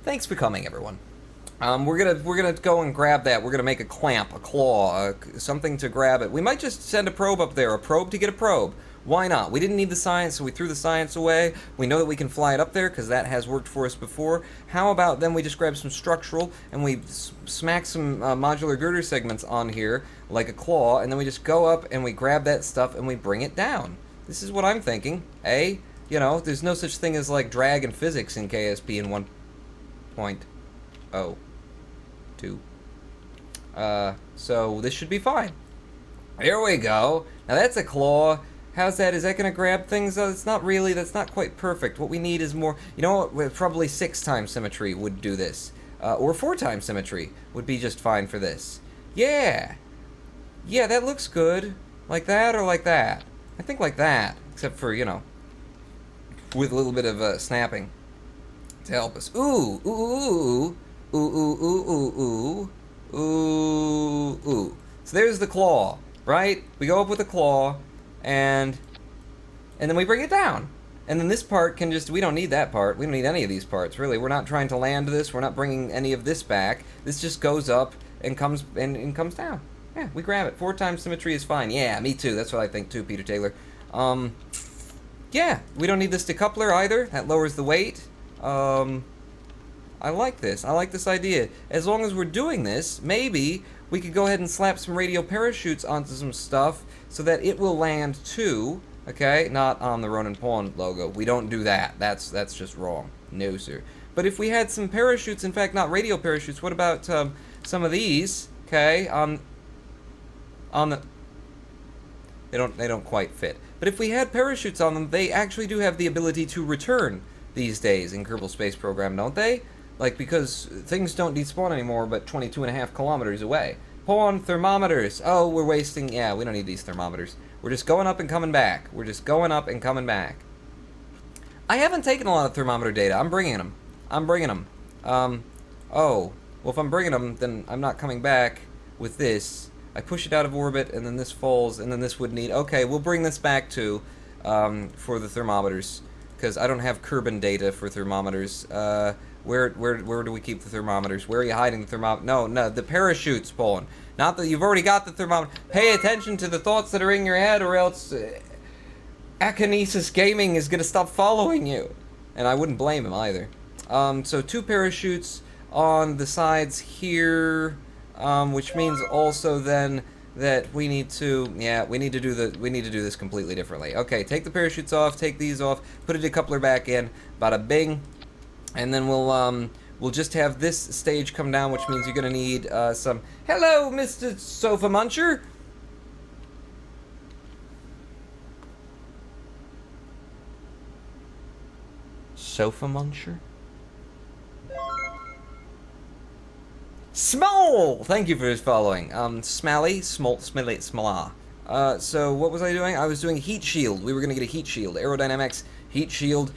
Thanks for coming, everyone. We're gonna go and grab that. We're gonna make a clamp, a claw, something to grab it. We might just send a probe up there, a probe to get a probe. Why not? We didn't need the science, so we threw the science away. We know that we can fly it up there, because that has worked for us before. How about then we just grab some structural, and we smack some modular girder segments on here, like a claw, and then we just go up, and we grab that stuff, and we bring it down. This is what I'm thinking. You know, there's no such thing as, like, drag and physics in KSP in 1.02. So this should be fine. Here we go. Now that's a claw. How's that? Is that going to grab things? It's not really. That's not quite perfect. What we need is more... You know what? Probably 6 times symmetry would do this. Or 4 times symmetry would be just fine for this. Yeah. Yeah, that looks good. Like that or like that? I think like that. Except for, you know, with a little bit of snapping to help us. Ooh, ooh, ooh, ooh, ooh, ooh, ooh, ooh, ooh, ooh. So there's the claw, right? We go up with the claw, and then we bring it down. And then this part can just, we don't need that part. We don't need any of these parts, really. We're not trying to land this. We're not bringing any of this back. This just goes up and comes down. Yeah, we grab it. 4 times symmetry is fine. Yeah, me too. That's what I think too, Peter Taylor. Yeah, we don't need this decoupler either. That lowers the weight. I like this. I like this idea. As long as we're doing this, maybe we could go ahead and slap some radial parachutes onto some stuff so that it will land too. Okay, not on the RONINPAWN logo. We don't do that. That's just wrong. No, sir. But if we had some parachutes, in fact, not radial parachutes, what about some of these? Okay, on the... They don't quite fit. But if we had parachutes on them, they actually do have the ability to return these days in Kerbal Space Program, don't they? Like, because things don't despawn anymore but 22.5 kilometers away. Pawn thermometers. Oh, we're wasting... Yeah, we don't need these thermometers. We're just going up and coming back. We're just going up and coming back. I haven't taken a lot of thermometer data. I'm bringing them. Oh. Well, if I'm bringing them, then I'm not coming back with this. I push it out of orbit, and then this falls, and then this would need... Okay, we'll bring this back, too, for the thermometers, because I don't have Kerbin data for thermometers. Where do we keep the thermometers? Where are you hiding the thermometer? No, the parachutes, Pawn. Not that you've already got the thermometer. Pay attention to the thoughts that are in your head, or else Akinesis Gaming is going to stop following you. And I wouldn't blame him, either. So 2 parachutes on the sides here... which means also then that we need to do this completely differently. Okay, take the parachutes off, take these off, put a decoupler back in, bada bing, and then we'll just have this stage come down, which means you're gonna need some. Hello, Mr. Sofa Muncher. Sofa Muncher. Small! Thank you for his following. Smally, smala. So what was I doing? I was doing heat shield. We were gonna get a heat shield. Aerodynamics, heat shield.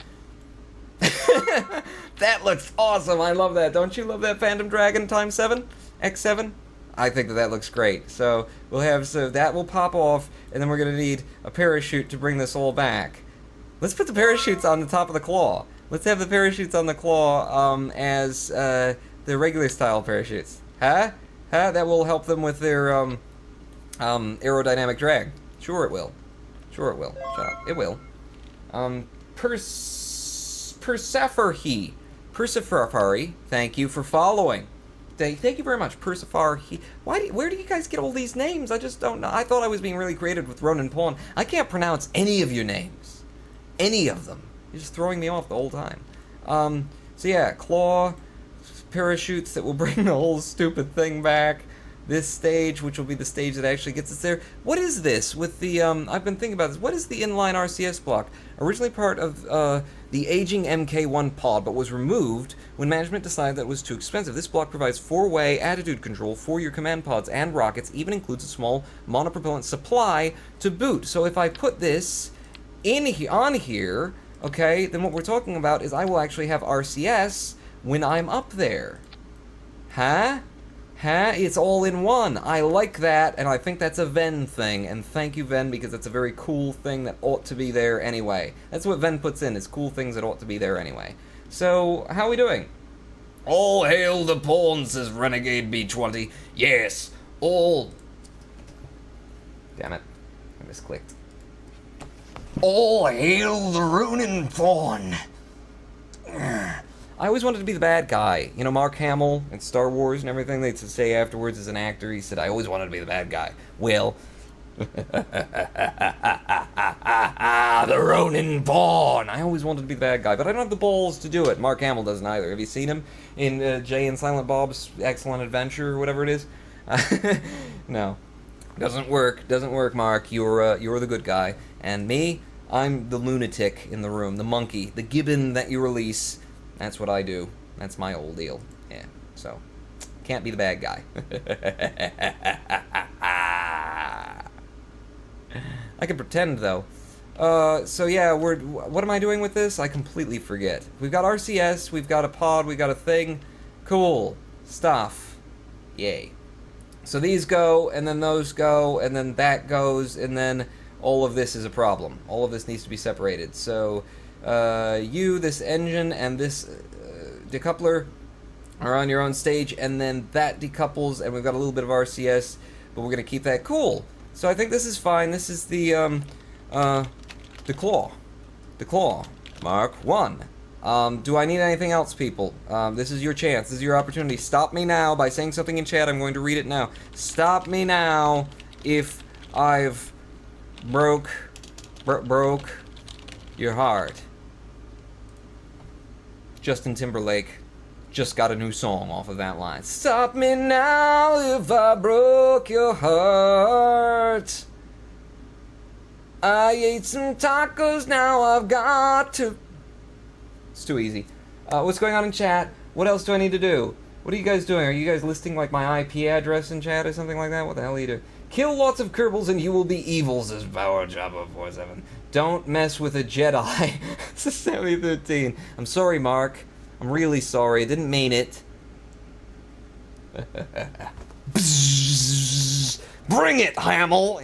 That looks awesome. I love that. Don't you love that Phantom Dragon times 7? X7? I think that looks great. So that will pop off, and then we're gonna need a parachute to bring this all back. Let's put the parachutes on the top of the claw. Let's have the parachutes on the claw as the regular style parachutes. Huh? That will help them with their aerodynamic drag. Sure it will. Sure it will. Shut up. It will. Persephari, thank you for following. Thank you very much, Persephari. Where do you guys get all these names? I just don't know. I thought I was being really creative with RONINPAWN. I can't pronounce any of your names. Any of them. You're just throwing me off the whole time. So yeah, claw... parachutes that will bring the whole stupid thing back. This stage, which will be the stage that actually gets us there. What is this with the, I've been thinking about this. What is the inline RCS block? Originally part of the aging MK1 pod, but was removed when management decided that it was too expensive. This block provides 4-way attitude control for your command pods and rockets, even includes a small monopropellant supply to boot. So if I put this on here, okay, then what we're talking about is I will actually have RCS when I'm up there. Huh? It's all in one. I like that, and I think that's a Ven thing, and thank you, Ven, because it's a very cool thing that ought to be there anyway. That's what Ven puts in, is cool things that ought to be there anyway. So, how are we doing? All hail the pawn, says Renegade B20. Yes, all... Damn it. I misclicked. All hail the RONINPAWN. I always wanted to be the bad guy. You know, Mark Hamill in Star Wars and everything, they'd say afterwards as an actor, he said, I always wanted to be the bad guy. Well, the RONINPAWN. I always wanted to be the bad guy, but I don't have the balls to do it. Mark Hamill doesn't either. Have you seen him in Jay and Silent Bob's Excellent Adventure or whatever it is? No. Doesn't work, Mark. You're the good guy. And me, I'm the lunatic in the room, the monkey, the gibbon that you release. That's what I do. That's my old deal. Yeah, so, can't be the bad guy. I can pretend, though. So yeah, what am I doing with this? I completely forget. We've got RCS, we've got a pod, we've got a thing. Cool. Stuff. Yay. So these go, and then those go, and then that goes, and then all of this is a problem. All of this needs to be separated. So, this engine, and this decoupler are on your own stage, and then that decouples, and we've got a little bit of RCS, but we're going to keep that cool. So I think this is fine. This is the claw. The claw. Mark 1. Do I need anything else, people? This is your chance. This is your opportunity. Stop me now by saying something in chat. I'm going to read it now. Stop me now if I've broke your heart. Justin Timberlake just got a new song off of that line. Stop me now if I broke your heart. I ate some tacos, now I've got to... It's too easy. What's going on in chat? What else do I need to do? What are you guys doing? Are you guys listing like my IP address in chat or something like that? What the hell are you doing? Kill lots of Kerbals and you will be evil, says Power Jabba 47. Don't mess with a Jedi. This is Sammy 13. I'm sorry, Mark. I'm really sorry. I didn't mean it. Bring it, Hamill!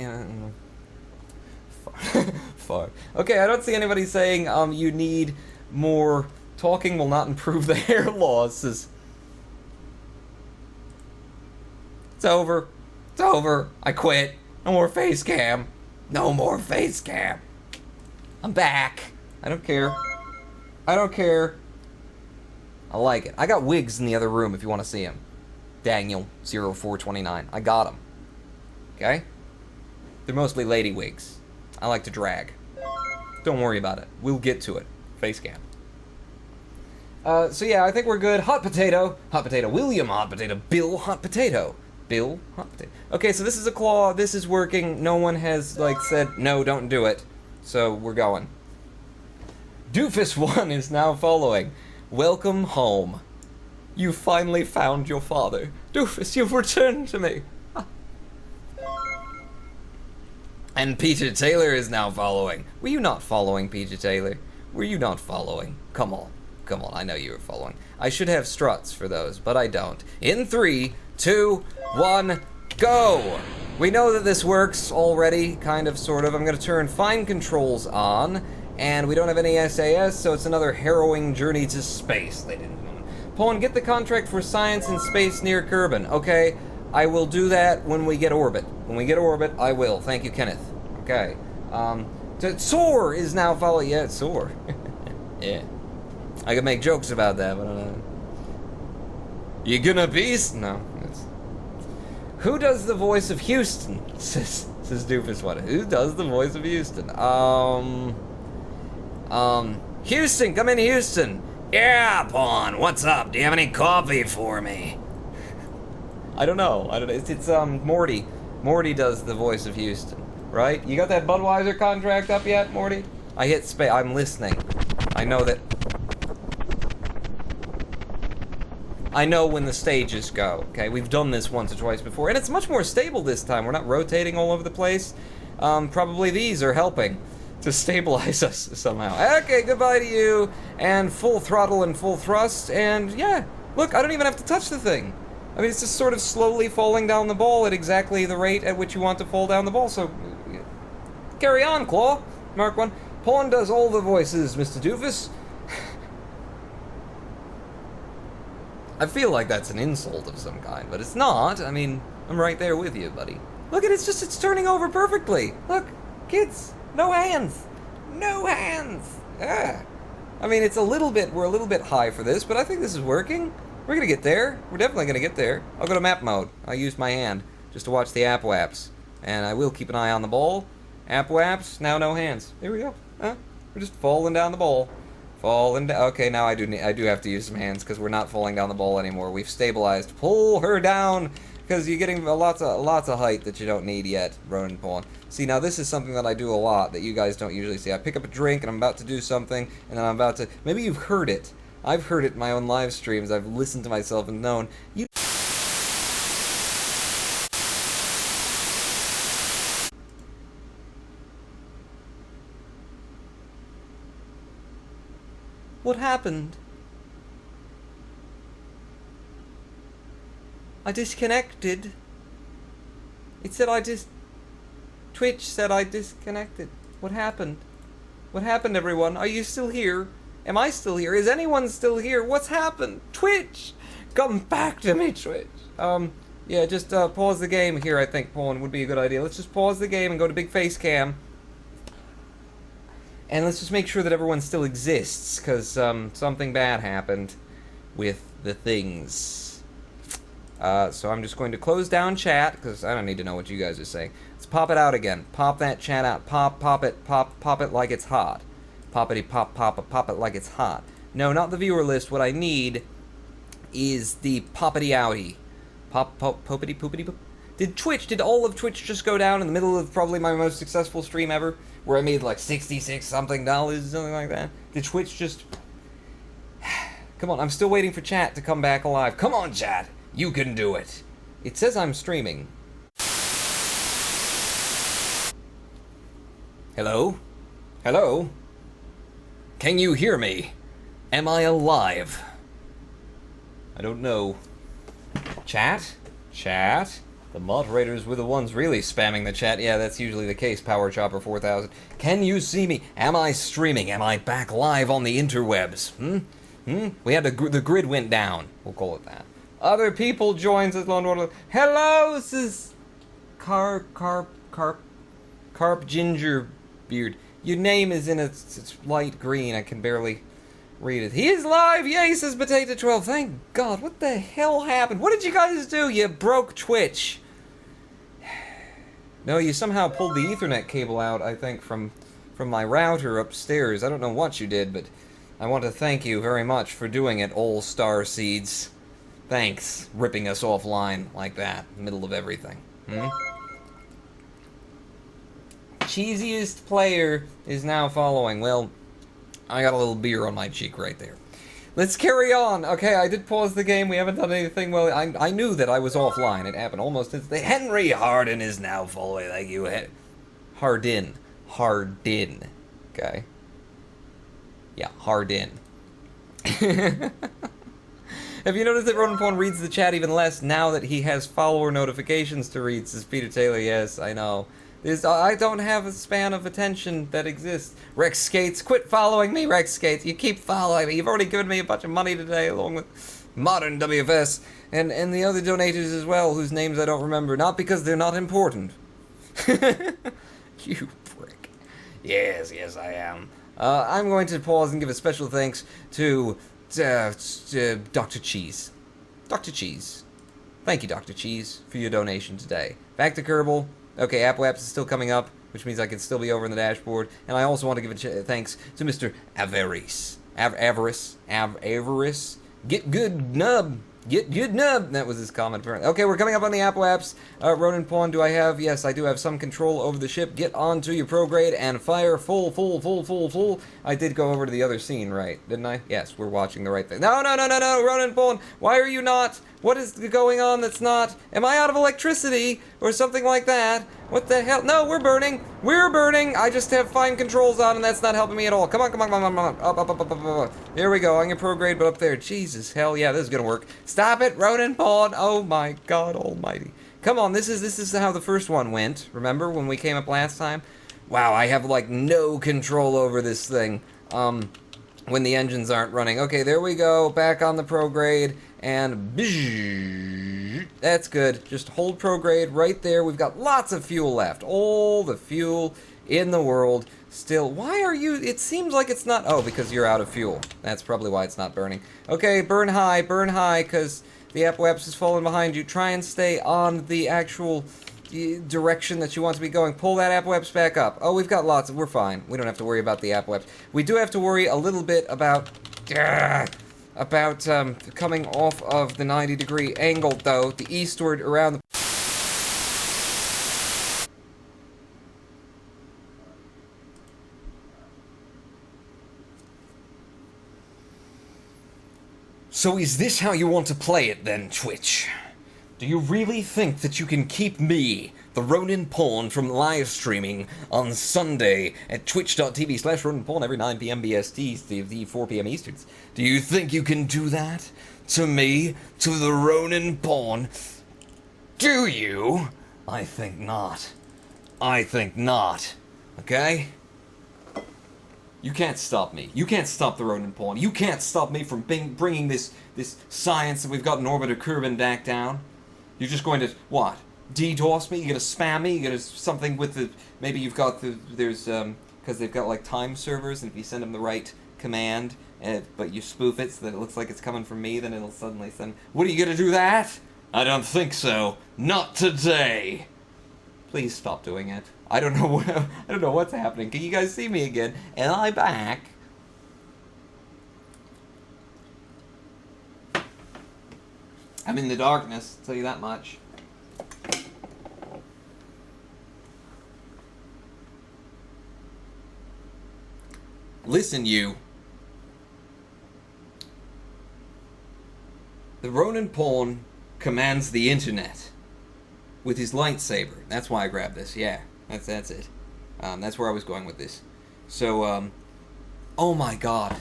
Fuck. Okay, I don't see anybody saying you need more talking will not improve the hair loss. It's over. It's over. I quit. No more Facecam. No more Facecam. I'm back. I don't care. I don't care. I like it. I got wigs in the other room if you want to see them. Daniel0429. I got them. Okay? They're mostly lady wigs. I like to drag. Don't worry about it. We'll get to it. Facecam. So yeah, I think we're good. Hot potato. Hot potato. William Hot Potato. Bill Hot Potato. Bill Hot Potato. Okay, so this is a claw. This is working. No one has, like, said, no, don't do it. So we're going. Doofus1 is now following. Welcome home. You finally found your father. Doofus, you've returned to me. And Peter Taylor is now following. Were you not following, Peter Taylor? Were you not following? Come on. Come on, I know you were following. I should have struts for those, but I don't. In 3, 2, 1, go! We know that this works already, kind of, sort of. I'm gonna turn fine controls on, and we don't have any SAS, so it's another harrowing journey to space, ladies and gentlemen. Pawn, get the contract for science in space near Kerbin. Okay, I will do that when we get orbit. When we get orbit, I will. Thank you, Kenneth. Okay. Soar is now following. Yeah, Soar. Yeah. I could make jokes about that, but you gonna peace? No. Who does the voice of Houston? Says Doofus1. Who does the voice of Houston? Houston, come in, Houston. Yeah, Pawn, what's up? Do you have any coffee for me? I don't know. It's Morty. Morty does the voice of Houston, right? You got that Budweiser contract up yet, Morty? I hit space. I'm listening. I know that. I know when the stages go, okay? We've done this once or twice before, and it's much more stable this time. We're not rotating all over the place. Probably these are helping to stabilize us somehow. Okay, goodbye to you, and full throttle and full thrust, and yeah, look, I don't even have to touch the thing. I mean, it's just sort of slowly falling down the ball at exactly the rate at which you want to fall down the ball, so carry on, Claw. Mark 1. Pawn does all the voices, Mr. Doofus. I feel like that's an insult of some kind, but it's not. I mean, I'm right there with you, buddy. Look at it, it's turning over perfectly. Look, kids, no hands. No hands! Ah. I mean, it's a little bit, we're a little bit high for this, but I think this is working. We're gonna get there. We're definitely gonna get there. I'll go to map mode. I'll use my hand just to watch the app waps. And I will keep an eye on the ball. App waps, now no hands. There we go. Huh? We're just falling down the ball. Falling down. Okay, now I do have to use some hands because we're not falling down the ball anymore. We've stabilized. Pull her down because you're getting lots of height that you don't need yet, RONINPAWN. See, now this is something that I do a lot that you guys don't usually see. I pick up a drink and I'm about to do something, and then I'm about to... Maybe you've heard it. I've heard it in my own live streams. I've listened to myself and known. What happened? I disconnected. It said Twitch said I disconnected. What happened? What happened, everyone? Are you still here? Am I still here? Is anyone still here? What's happened? Twitch! Come back to me, Twitch! Yeah, just pause the game here, I think, Pawn, would be a good idea. Let's just pause the game and go to big Facecam. And let's just make sure that everyone still exists, because something bad happened with the things. So I'm just going to close down chat, because I don't need to know what you guys are saying. Let's pop it out again. Pop that chat out. Pop it like it's hot. Poppity pop it like it's hot. No, not the viewer list. What I need is the poppity outy. Poppity poopity poop. Did all of Twitch just go down in the middle of probably my most successful stream ever? Where I made like $66 something, something like that? Did Twitch just... Come on, I'm still waiting for chat to come back alive. Come on, chat! You can do it! It says I'm streaming. Hello? Hello? Can you hear me? Am I alive? I don't know. Chat? Chat? The moderators were the ones really spamming the chat. Yeah, that's usually the case, Power Chopper 4000. Can you see me? Am I streaming? Am I back live on the interwebs? We had the grid went down. We'll call it that. Other people joins us. Hello, this is Carp Ginger Beard. Your name is in it's light green. I can barely read it. He is live! Yay, says Potato12. Thank God. What the hell happened? What did you guys do? You broke Twitch. No, you somehow pulled the Ethernet cable out, I think, from my router upstairs. I don't know what you did, but I want to thank you very much for doing it, All Star Seeds. Thanks, ripping us offline like that, middle of everything. Cheesiest player is now following. Well, I got a little beer on my cheek right there. Let's carry on. Okay, I did pause the game. We haven't done anything. Well, I knew that I was offline. It happened almost instantly. Henry Hardin is now following. Thank you. Hardin. Okay. Yeah, Hardin. Have you noticed that RONINPAWN reads the chat even less now that he has follower notifications to read? Says Peter Taylor. Yes, I know. I don't have a span of attention that exists. Rex Skates, quit following me, Rex Skates. You keep following me. You've already given me a bunch of money today, along with Modern WFS and the other donators as well, whose names I don't remember. Not because they're not important. You prick. Yes, I am. I'm going to pause and give a special thanks to Dr. Cheese. Dr. Cheese. Thank you, Dr. Cheese, for your donation today. Back to Kerbal. Okay, App Waps is still coming up, which means I can still be over in the dashboard. And I also want to give a thanks to Mr. Avarice. Avarice. Get good nub. Get good nub. That was his comment. Okay, we're coming up on the App Waps. RONINPAWN, do I have? Yes, I do have some control over the ship. Get onto your prograde and fire full. I did go over to the other scene, right? Didn't I? Yes, we're watching the right thing. No, RONINPAWN. Why are you not? What is going on that's not? Am I out of electricity? Or something like that? What the hell? No, we're burning. We're burning. I just have fine controls on and that's not helping me at all. Come on. Up. There we go. On your prograde, but up there. Jesus, hell yeah, this is gonna work. Stop it, RONINPAWN. Oh my God almighty. Come on, this is how the first one went. Remember when we came up last time? Wow, I have like no control over this thing. When the engines aren't running. Okay, there we go. Back on the prograde. And that's good. Just hold prograde right there. We've got lots of fuel left. All the fuel in the world. Still, why are you... It seems like it's not... Oh, because you're out of fuel. That's probably why it's not burning. Okay, burn high, because the apoapsis is falling behind you. Try and stay on the actual direction that you want to be going. Pull that apoapsis back up. Oh, we've got lots of... We're fine. We don't have to worry about the apoapsis. We do have to worry a little bit about coming off of the 90-degree angle, though, the eastward around the... So is this how you want to play it then, Twitch? Do you really think that you can keep me, the RONINPAWN, from live streaming on Sunday at twitch.tv/RONINPAWN every 9 p.m. BST, 4 p.m. Easterns? Do you think you can do that to me, to the RONINPAWN? Do you? I think not. I think not. Okay? You can't stop me. You can't stop the RONINPAWN. You can't stop me from bringing this science that we've got in orbiter curve back down. You're just going to, what? DDoS me? You're going to spam me? You're going to something with the... Maybe you've got the... There's, because they've got, like, time servers, and if you send them the right command, but you spoof it so that it looks like it's coming from me, then it'll suddenly send... What, are you going to do that? I don't think so. Not today. Please stop doing it. I don't know what's happening. Can you guys see me again? Am I back? I'm in the darkness, I'll tell you that much. Listen, you. The RONINPAWN commands the internet with his lightsaber. That's why I grabbed this, yeah. That's it. That's where I was going with this. So, oh my god.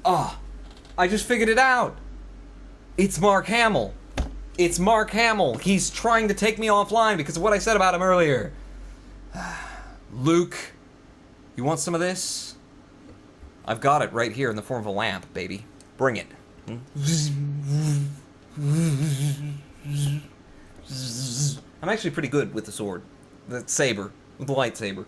I just figured it out. It's Mark Hamill. It's Mark Hamill. He's trying to take me offline because of what I said about him earlier. Luke, you want some of this? I've got it right here in the form of a lamp, baby. Bring it. I'm actually pretty good with the sword. The saber. With the lightsaber.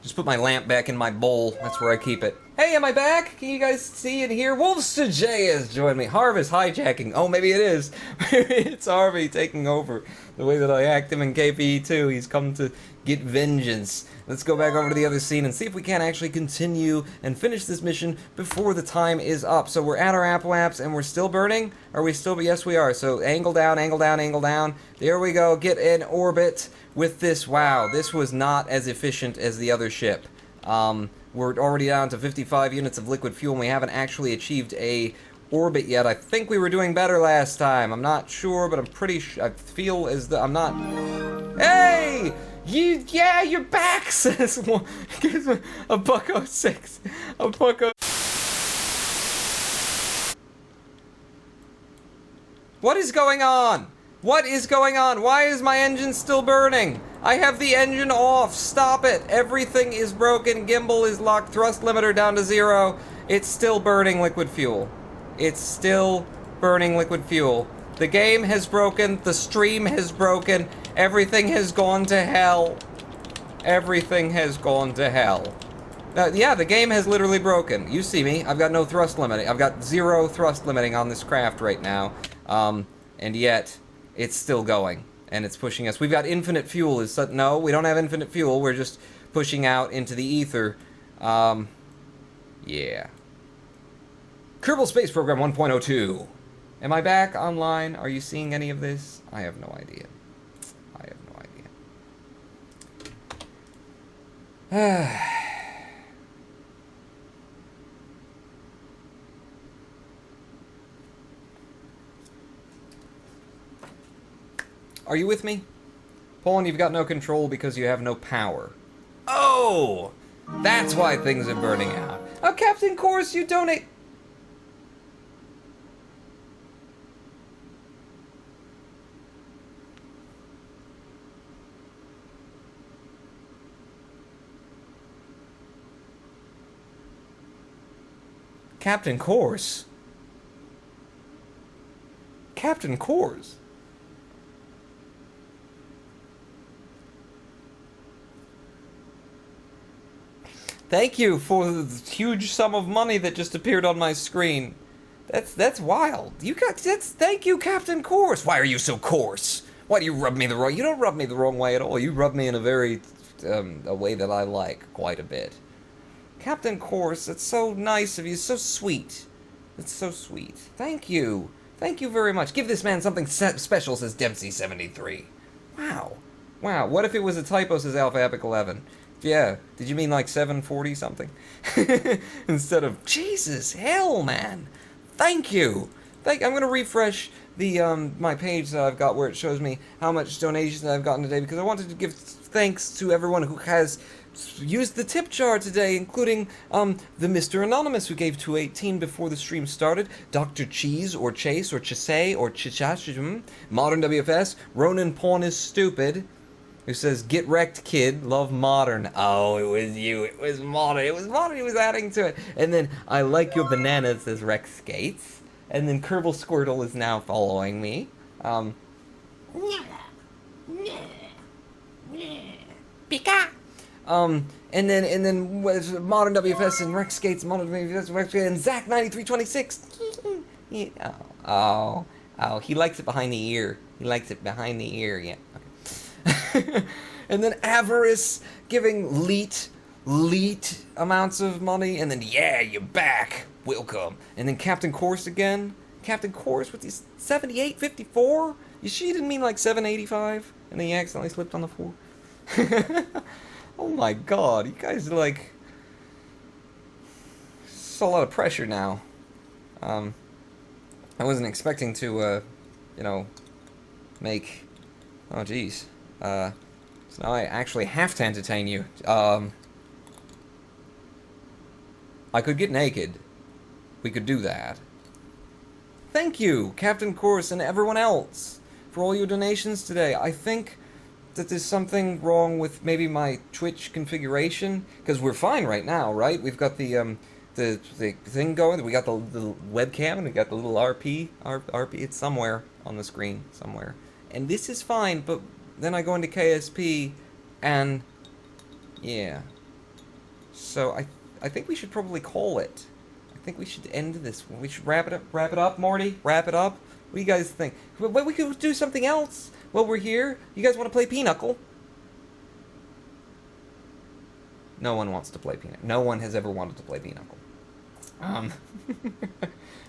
Just put my lamp back in my bowl. That's where I keep it. Hey, am I back? Can you guys see and hear? Wolfster J has joined me. Harvest hijacking. Oh, maybe it is. Maybe it's Harvey taking over. The way that I act him in KPE 2. He's come to get vengeance. Let's go back over to the other scene and see if we can actually continue and finish this mission before the time is up. So we're at our apoapsis and we're still burning? Are we still? Yes, we are. So angle down, angle down, angle down. There we go. Get in orbit with this. Wow, this was not as efficient as the other ship. We're already down to 55 units of liquid fuel and we haven't actually achieved a orbit yet. I think we were doing better last time. I'm not sure, but I'm pretty sure. I feel as though I'm not... Hey! Yeah, you're back, says one. A $1.06. A $1.06. What is going on? What is going on? Why is my engine still burning? I have the engine off. Stop it. Everything is broken. Gimbal is locked. Thrust limiter down to 0. It's still burning liquid fuel. It's still burning liquid fuel. The game has broken. The stream has broken. Everything has gone to hell. Everything has gone to hell. Yeah, the game has literally broken. You see me. I've got no thrust limiting. I've got 0 thrust limiting on this craft right now. And yet, it's still going. And it's pushing us. We've got infinite fuel. No, we don't have infinite fuel. We're just pushing out into the ether. Yeah. Kerbal Space Program 1.02. Am I back online? Are you seeing any of this? I have no idea. I have no idea. Are you with me? Poland, you've got no control because you have no power. Oh! That's why things are burning out. Oh, Captain Course, you donate... Captain Course? Captain Course? Thank you for the huge sum of money that just appeared on my screen. That's wild. Thank you, Captain Coarse. Why are you so coarse? Why do you rub me the wrong? You don't rub me the wrong way at all. You rub me in a very a way that I like quite a bit. Captain Coarse, it's so nice of you. It's so sweet. It's so sweet. Thank you. Thank you very much. Give this man something special, says Dempsey73. Wow. Wow. What if it was a typo, says Alpha Epic 11? Yeah. Did you mean like 740 something? Instead of Jesus, hell, man. Thank you. I'm going to refresh the my page that I've got where it shows me how much donations I've gotten today, because I wanted to give thanks to everyone who has used the tip jar today, including the Mr. Anonymous, who gave $2.18 before the stream started, Dr. Cheese, or Chase, or Chase, or Chichashim, Modern WFS, RONINPAWN is stupid, who says, get wrecked, kid, love modern. Oh, it was you, it was modern, he was adding to it. And then, I like your bananas, says Rex Skates. And then Kerbal Squirtle is now following me. Pika! And then Modern WFS and Rex Skates, Modern WFS, Rex Skates, and Zach9326. Oh, he likes it behind the ear. He likes it behind the ear, yeah. Okay. And then Avarice giving leet amounts of money, and then, yeah, you're back. Welcome. And then Captain Coarse again. Captain Coarse with these 78.54? She didn't mean like 7.85, and then he accidentally slipped on the floor. Oh my god, you guys are like... It's a lot of pressure now. I wasn't expecting to, you know, make... Oh jeez. So now I actually have to entertain you. I could get naked. We could do that. Thank you, Captain Course and everyone else, for all your donations today. I think that there's something wrong with maybe my Twitch configuration, because we're fine right now, right? We've got the thing going. We got the webcam, and we got the little RP. It's somewhere on the screen, somewhere. And this is fine, but then I go into KSP, and yeah. So I think we should probably call it. I think we should end this one. We should wrap it up, Morty. Wrap it up. What do you guys think? Well, we could do something else while we're here. You guys want to play Pinochle? No one wants to play Pinochle. No one has ever wanted to play Pinochle.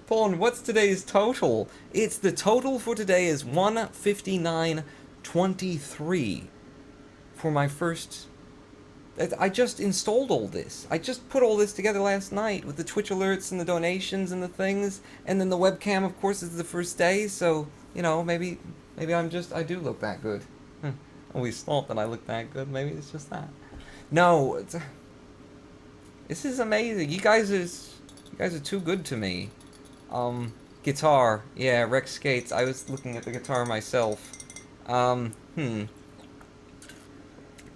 Paul, what's today's total? The total for today is 159.23 for my first... I just installed all this. I just put all this together last night with the Twitch alerts and the donations and the things, and then the webcam, of course, is the first day, so, you know, maybe I do look that good. Always thought that I look that good. Maybe it's just that. No, this is amazing. You guys are too good to me. Guitar. Yeah, Rex Skates. I was looking at the guitar myself.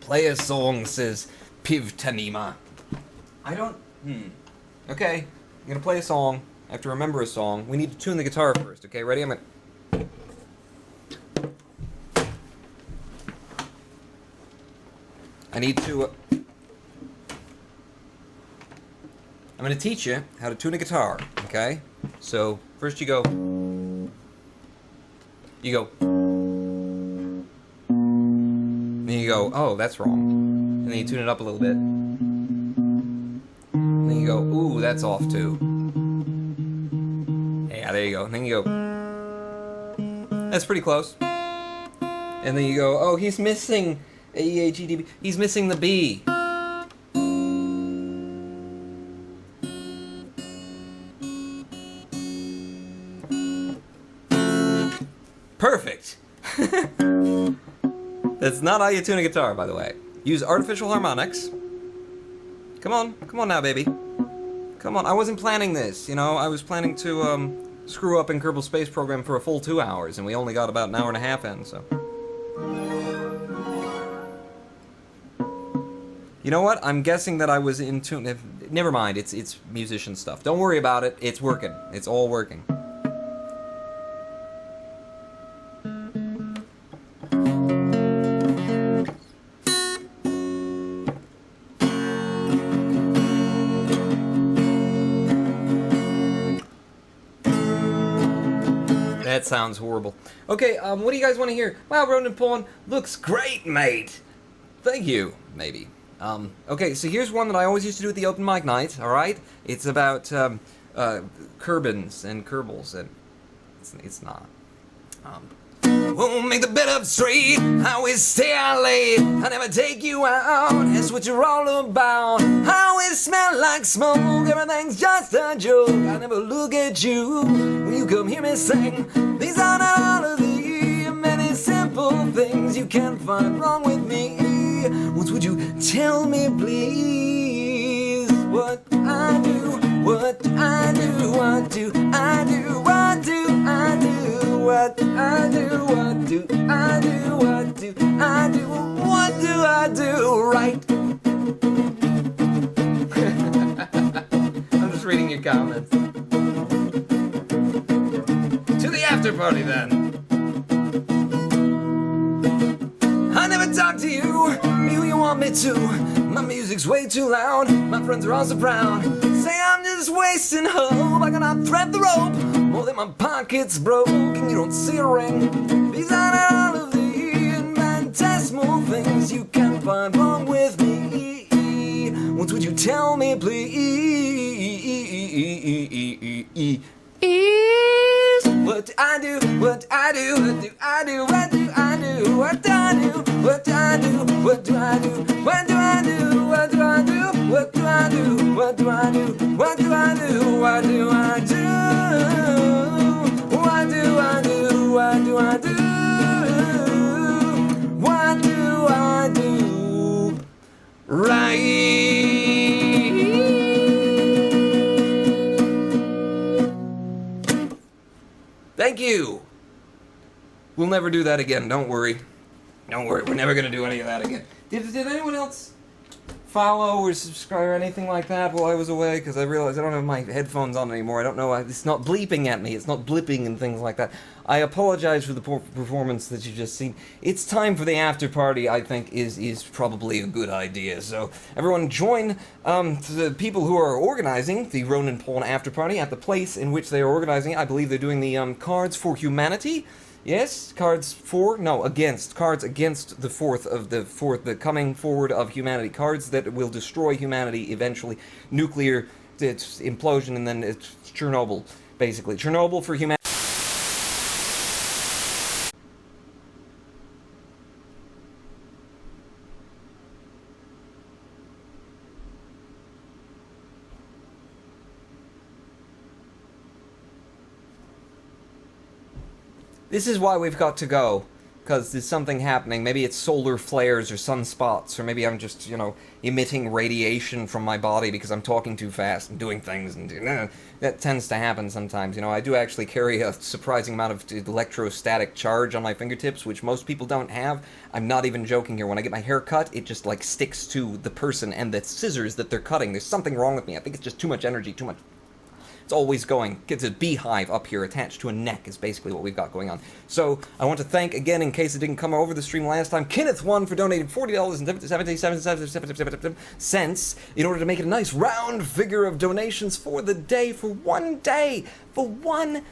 Play a song, says Piv Tanima. Okay, I'm gonna play a song. I have to remember a song. We need to tune the guitar first, okay? Ready? I'm gonna teach you how to tune a guitar, okay? So, first you go... Then you go, oh, that's wrong. And then you tune it up a little bit. And then you go, ooh, that's off too. Yeah, there you go. And then you go, that's pretty close. And then you go, oh, he's missing A-E-A-G-D-B. He's missing the B. Perfect. That's not how you tune a guitar, by the way. Use artificial harmonics. Come on now, baby. Come on, I wasn't planning this, you know? I was planning to, screw up in Kerbal Space Program for a full 2 hours, and we only got about an hour and a half in, so... You know what? I'm guessing that I was in tune... Never mind, it's musician stuff. Don't worry about it, it's working. It's all working. That sounds horrible. Okay, what do you guys want to hear? Wow, RONINPAWN looks great, mate. Thank you, maybe. Okay, so here's one that I always used to do at the open mic night, alright? It's about, Kerbins and Kerbals, and it's not. Won't make the bed up straight, I always stay out late, I never take you out, that's what you're all about. I always smell like smoke, everything's just a joke, I never look at you when you come hear me sing. These are not all of the many simple things you can find wrong with me. Once would you tell me please what I do, what I do, what do I do, what do I do, what I do, what do I do, what do I do, what do I do right? I'm just reading your comments. To the after party then. I never talk to you, be who you want me to. My music's way too loud, my friends are all so proud. Say I'm just wasting hope, I cannot thread the rope. More than my pocket's broke, and you don't see a ring. These are not all of the infinitesimal things you can find wrong with me. Once would you tell me please what I do, what I do, what do I do, what do I do, what do I do, what do I do, what do I do, what do I do, what do I do, what do I do, what do I do, what do I do, what do I do, what do I do, what do I do, what do I do, right? Thank you! We'll never do that again, don't worry. Don't worry, we're never gonna do any of that again. Did anyone else follow or subscribe or anything like that while I was away? Because I realized I don't have my headphones on anymore. I don't know, it's not bleeping at me, it's not blipping and things like that. I apologize for the poor performance that you just seen. It's time for the after party, I think, is probably a good idea. So, everyone join the people who are organizing the RONINPAWN after party at the place in which they are organizing it. I believe they're doing the Cards for Humanity. Yes, cards against the the coming forward of humanity. Cards that will destroy humanity eventually. Nuclear implosion, and then it's Chernobyl, basically. Chernobyl for humanity. This is why we've got to go, because there's something happening. Maybe it's solar flares or sunspots, or maybe I'm just, emitting radiation from my body because I'm talking too fast and doing things, and that tends to happen sometimes. I do actually carry a surprising amount of electrostatic charge on my fingertips, which most people don't have. I'm not even joking here. When I get my hair cut, it just, sticks to the person and the scissors that they're cutting. There's something wrong with me. I think it's just too much energy, too much. It's always going. Gets a beehive up here attached to a neck is basically what we've got going on. So I want to thank again, in case it didn't come over the stream last time, Kenneth1 for donating $40.77 in order to make it a nice round figure of donations for the day, for one day, for one.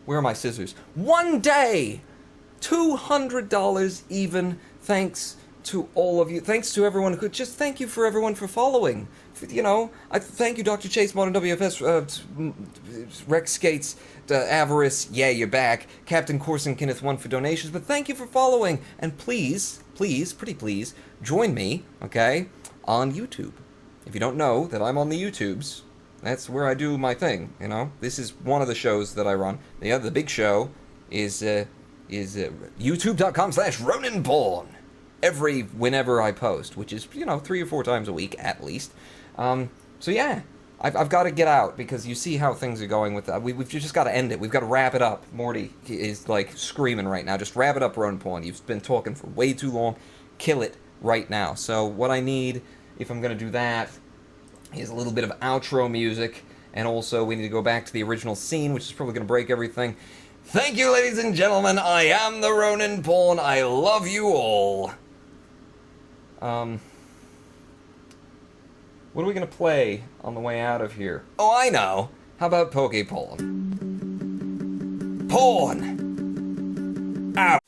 Where are my scissors? One day, $200 even. Thanks to all of you. Thanks to everyone who just thank you for everyone for following. I thank you, Dr. Chase, Modern WFS, Rex Skates, Avarice, yeah, you're back, Captain Corson, Kenneth1 for donations, but thank you for following, and please, pretty please, join me, okay, on YouTube. If you don't know that I'm on the YouTubes, that's where I do my thing, This is one of the shows that I run. The other, the big show is youtube.com/RONINPAWN. Whenever I post, which is, 3 or 4 times a week, at least. So yeah, I've got to get out, because you see how things are going with that. We've just got to end it. We've got to wrap it up. Morty is, screaming right now. Just wrap it up, RONINPAWN. You've been talking for way too long. Kill it right now. So what I need, if I'm going to do that, is a little bit of outro music, and also we need to go back to the original scene, which is probably going to break everything. Thank you, ladies and gentlemen. I am the RONINPAWN. I love you all. What are we going to play on the way out of here? Oh, I know. How about poke porn? Porn! Ow!